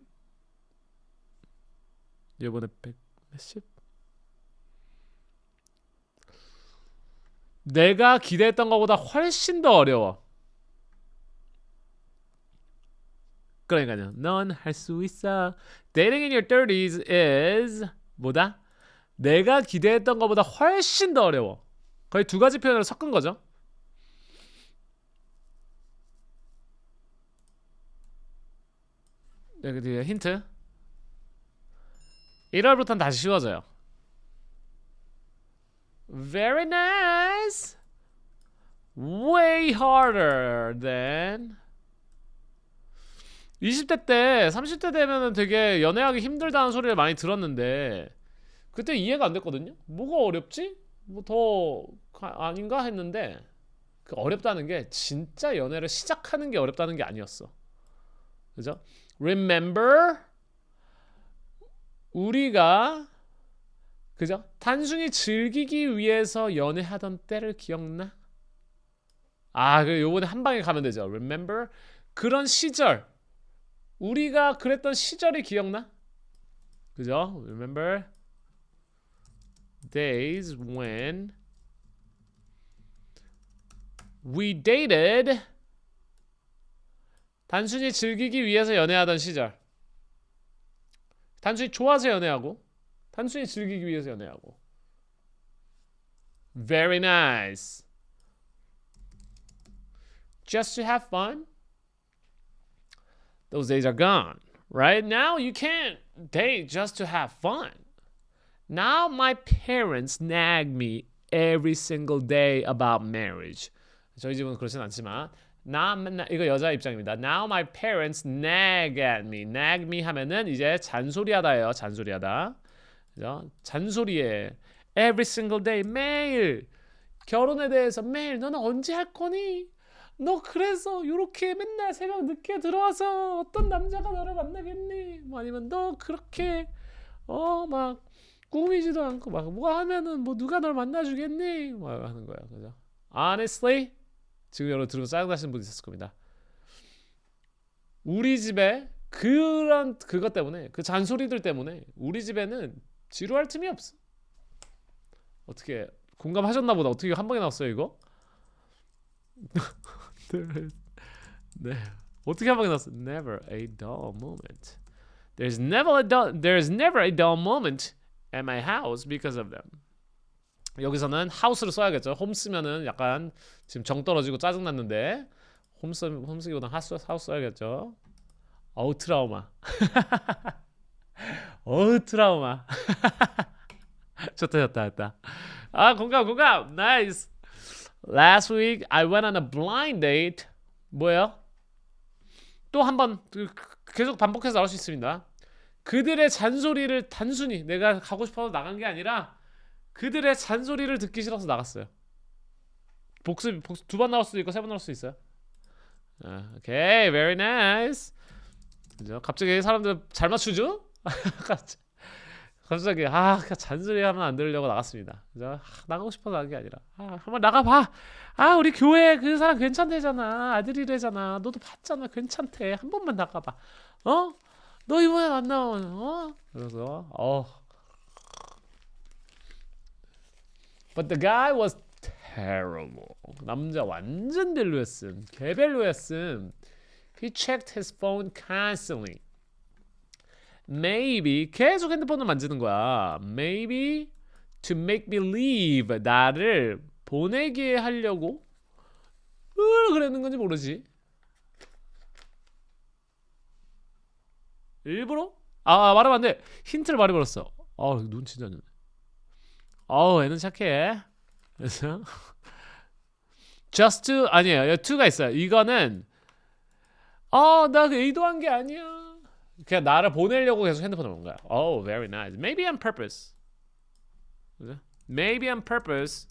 이번에 100 몇십? 내가 기대했던 것보다 훨씬 더 어려워. 그러니까요. 넌 할 수 있어. Dating in your 30s is 뭐다? 내가 기대했던 것보다 훨씬 더 어려워. 거의 두 가지 표현을 섞은 거죠. 여기 뒤에 힌트. 1월부터는 다시 쉬워져요. Very nice. Way harder than 20대 때 30대 되면은 되게 연애하기 힘들다는 소리를 많이 들었는데 그때 이해가 안 됐거든요. 뭐가 어렵지? 뭐 더 아닌가 했는데 그 어렵다는 게 진짜 연애를 시작하는 게 어렵다는 게 아니었어. 그죠? Remember 우리가 그죠? 단순히 즐기기 위해서 연애하던 때를 기억나? 아, 그 요번에 한 방에 가면 되죠. Remember 그런 시절 우리가 그랬던 시절이 기억나? 그죠? Remember days when we dated 단순히 즐기기 위해서 연애하던 시절 단순히 좋아서 연애하고 단순히 즐기기 위해서 연애하고 Very nice Just to have fun Those days are gone Right now you can't date just to have fun Now my parents nag me every single day about marriage 저희 집은 그렇진 않지만 이거 여자 입장입니다. Now my parents nag at me. Nag me 하면은 이제 잔소리하다예요. 잔소리하다. 그죠? 잔소리해. Every single day. 매일. 결혼에 대해서 매일. 너는 언제 할 거니? 너 그래서 요렇게 맨날 새벽 늦게 들어와서 어떤 남자가 너를 만나겠니? 뭐 아니면 너 그렇게 막 꾸미지도 않고 막 뭐 하면은 뭐 누가 널 만나주겠니? 뭐 하는 거예요. 그죠? Honestly 지금 여러분 들으면 짜증나시는 분 있었을 겁니다. 우리 집에 그것 때문에 그 잔소리들 때문에 우리 집에는 지루할 틈이 없어. 어떻게 공감하셨나 보다. 어떻게 한 방에 나왔어요 이거? 네. 어떻게 한 방에 나왔어? Never a dull moment. There's never a dull moment at my house because of them. 여기서는 house를 써야겠죠. 홈 쓰면은 약간 지금 정 떨어지고 짜증 났는데 홈 쓰기보다 house 써야겠죠. 어우 트라우마. 어우 트라우마. 좋다. 아 공감. Nice. Last week I went on a blind date. 뭐예요? 또 한 번 계속 반복해서 나올 수 있습니다. 그들의 잔소리를 단순히 내가 가고 싶어서 나간 게 아니라 그들의 잔소리를 듣기 싫어서 나갔어요. 복수 두 번 나올 수도 있고 세 번 나올 수도 있어요. 오케이, very nice. 그죠? 갑자기 사람들 잘 맞추죠? 갑자기 그냥 잔소리 하면 안 들으려고 나갔습니다. 그죠? 나가고 싶어서 나간 게 아니라 한번 나가봐. 우리 교회 그 사람 괜찮대잖아. 아들이래잖아. 너도 봤잖아. 괜찮대. 한 번만 나가봐. 너 이번엔 안 나오면 그래서 But the guy was terrible. 남자 완전 별로였음. 개별로였음. He checked his phone constantly. Maybe 계속 핸드폰을 만지는 거야. Maybe to make believe 나를 보내게 하려고 그랬는 건지 모르지. 일부러? 말하면 안 돼. 힌트를 말해버렸어. 눈치 안 주네. 애는 착해. 그래서 just to 아니에요. to가 있어요. 이거는 나 의도한 게 아니야. 그냥 나를 보내려고 계속 핸드폰을 본 거야. Very nice. Maybe on purpose. 그죠? Maybe on purpose.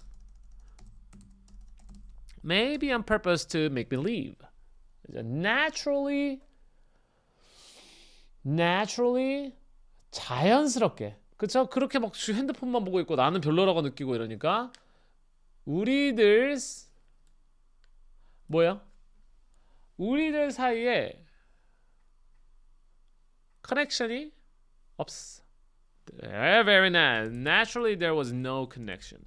Maybe on purpose to make believe. Naturally 자연스럽게. 그쵸? 그렇게 막 핸드폰만 보고 있고 나는 별로라고 느끼고 이러니까 우리들 사이에 커넥션이 없어. Very nice. Naturally there was no connection.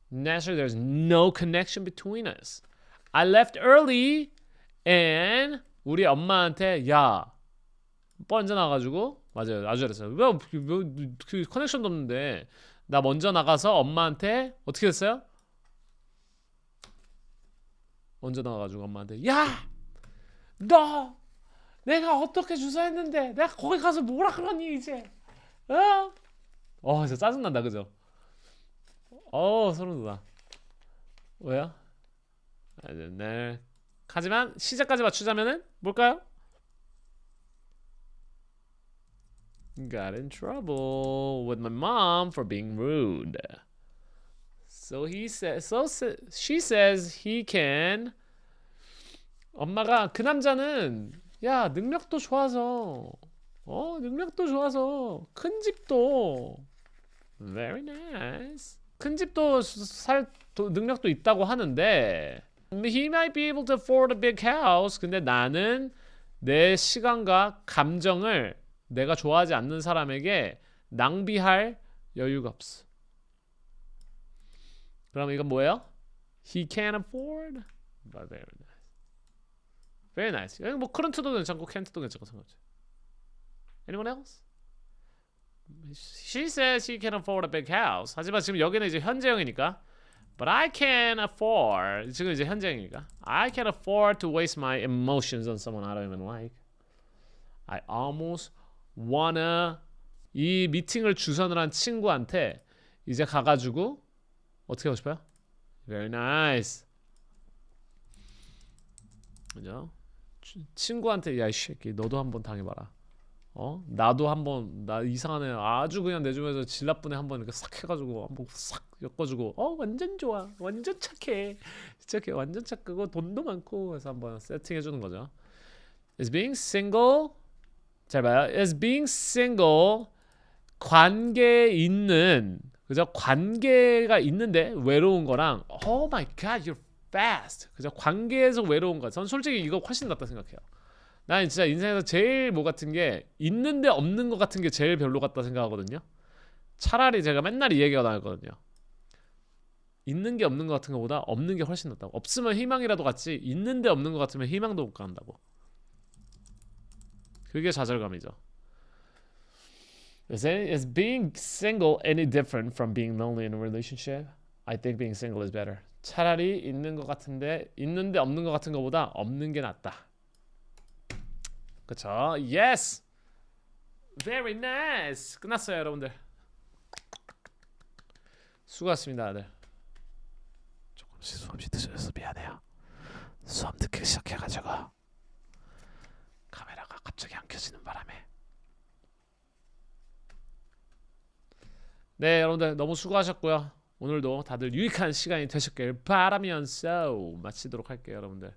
Naturally there's no connection between us. I left early and 우리 엄마한테 먼저 나가지고 맞아요. 아주 잘했어요. 그 커넥션도 없는데 나 먼저 나가서 엄마한테 어떻게 됐어요? 먼저 나가가지고 엄마한테 너 내가 어떻게 주사했는데 내가 거기 가서 뭐라 그러니 이제 진짜 짜증난다 그죠? 소름 돋아. 왜요? 네. 하지만 시작까지 맞추자면은 뭘까요? Got in trouble with my mom for being rude. She says he can. 엄마가 그 남자는 능력도 좋아서 큰 집도 very nice. 큰 집도 살 능력도 있다고 하는데 he might be able to afford a big house. 근데 나는 내 시간과 감정을 내가 좋아하지 않는 사람에게 낭비할 여유가 없어. 그럼 이건 뭐예요? He can't afford. Very nice. Very nice. 여기 뭐 couldn't도 괜찮고 can't도 괜찮고 상관없지. Anyone else? She says she can afford a big house. 하지만 지금 여기는 이제 현재형이니까. But I can't afford. 지금 이제 현재형이니까. I can't afford to waste my emotions on someone I don't even like. I almost wanna. 이 미팅을 주선을 한 친구한테 이제 가가지고 어떻게 하고 싶어요? Very nice. 그죠? 친구한테 야 이 새끼 너도 한번 당해봐라. 나도 한번 나 이상한 애 아주 그냥 내 주변에서 질 나쁜 애 한번 이렇게 싹 해가지고 한번 싹 엮어주고 완전 좋아 완전 착해 진짜 완전 착하고 돈도 많고 그래서 한번 세팅해주는 거죠. Is being single 잘 봐요. Is being single 관계에 있는 그죠? 관계가 있는데 외로운 거랑 Oh my God, you're fast. 그죠? 관계에서 외로운 거. 전 솔직히 이거 훨씬 낫다 생각해요. 난 진짜 인생에서 제일 뭐 같은 게 있는데 없는 거 같은 게 제일 별로 같다 생각하거든요. 차라리 제가 맨날 이 얘기가 나왔거든요. 있는 게 없는 거 같은 거보다 없는 게 훨씬 낫다고. 없으면 희망이라도 같지 있는데 없는 거 같으면 희망도 못 갖는다고. 그게 좌절감이죠. Is being single any different from being lonely in a relationship? I think being single is better. 차라리 있는 것 같은데 있는데 없는 것 같은 거보다 없는 게 낫다. 그쵸? Yes. Very nice. 끝났어요, 여러분들. 수고하셨습니다, 다들. 조금씩 수업이 늦어져서 미안해요. 수업 늦게 시작해가지고 카메라가 갑자기 안 켜지는 바람에. 네, 여러분들 너무 수고하셨고요. 오늘도 다들 유익한 시간이 되셨길 바라면서 마치도록 할게요. 여러분들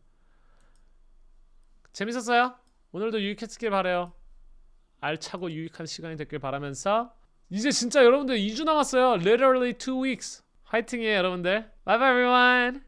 재밌었어요? 오늘도 유익했길 바라요. 알차고 유익한 시간이 됐길 바라면서 이제 진짜 여러분들 2주 남았어요. Literally 2 weeks. 화이팅이에요 여러분들. Bye bye everyone.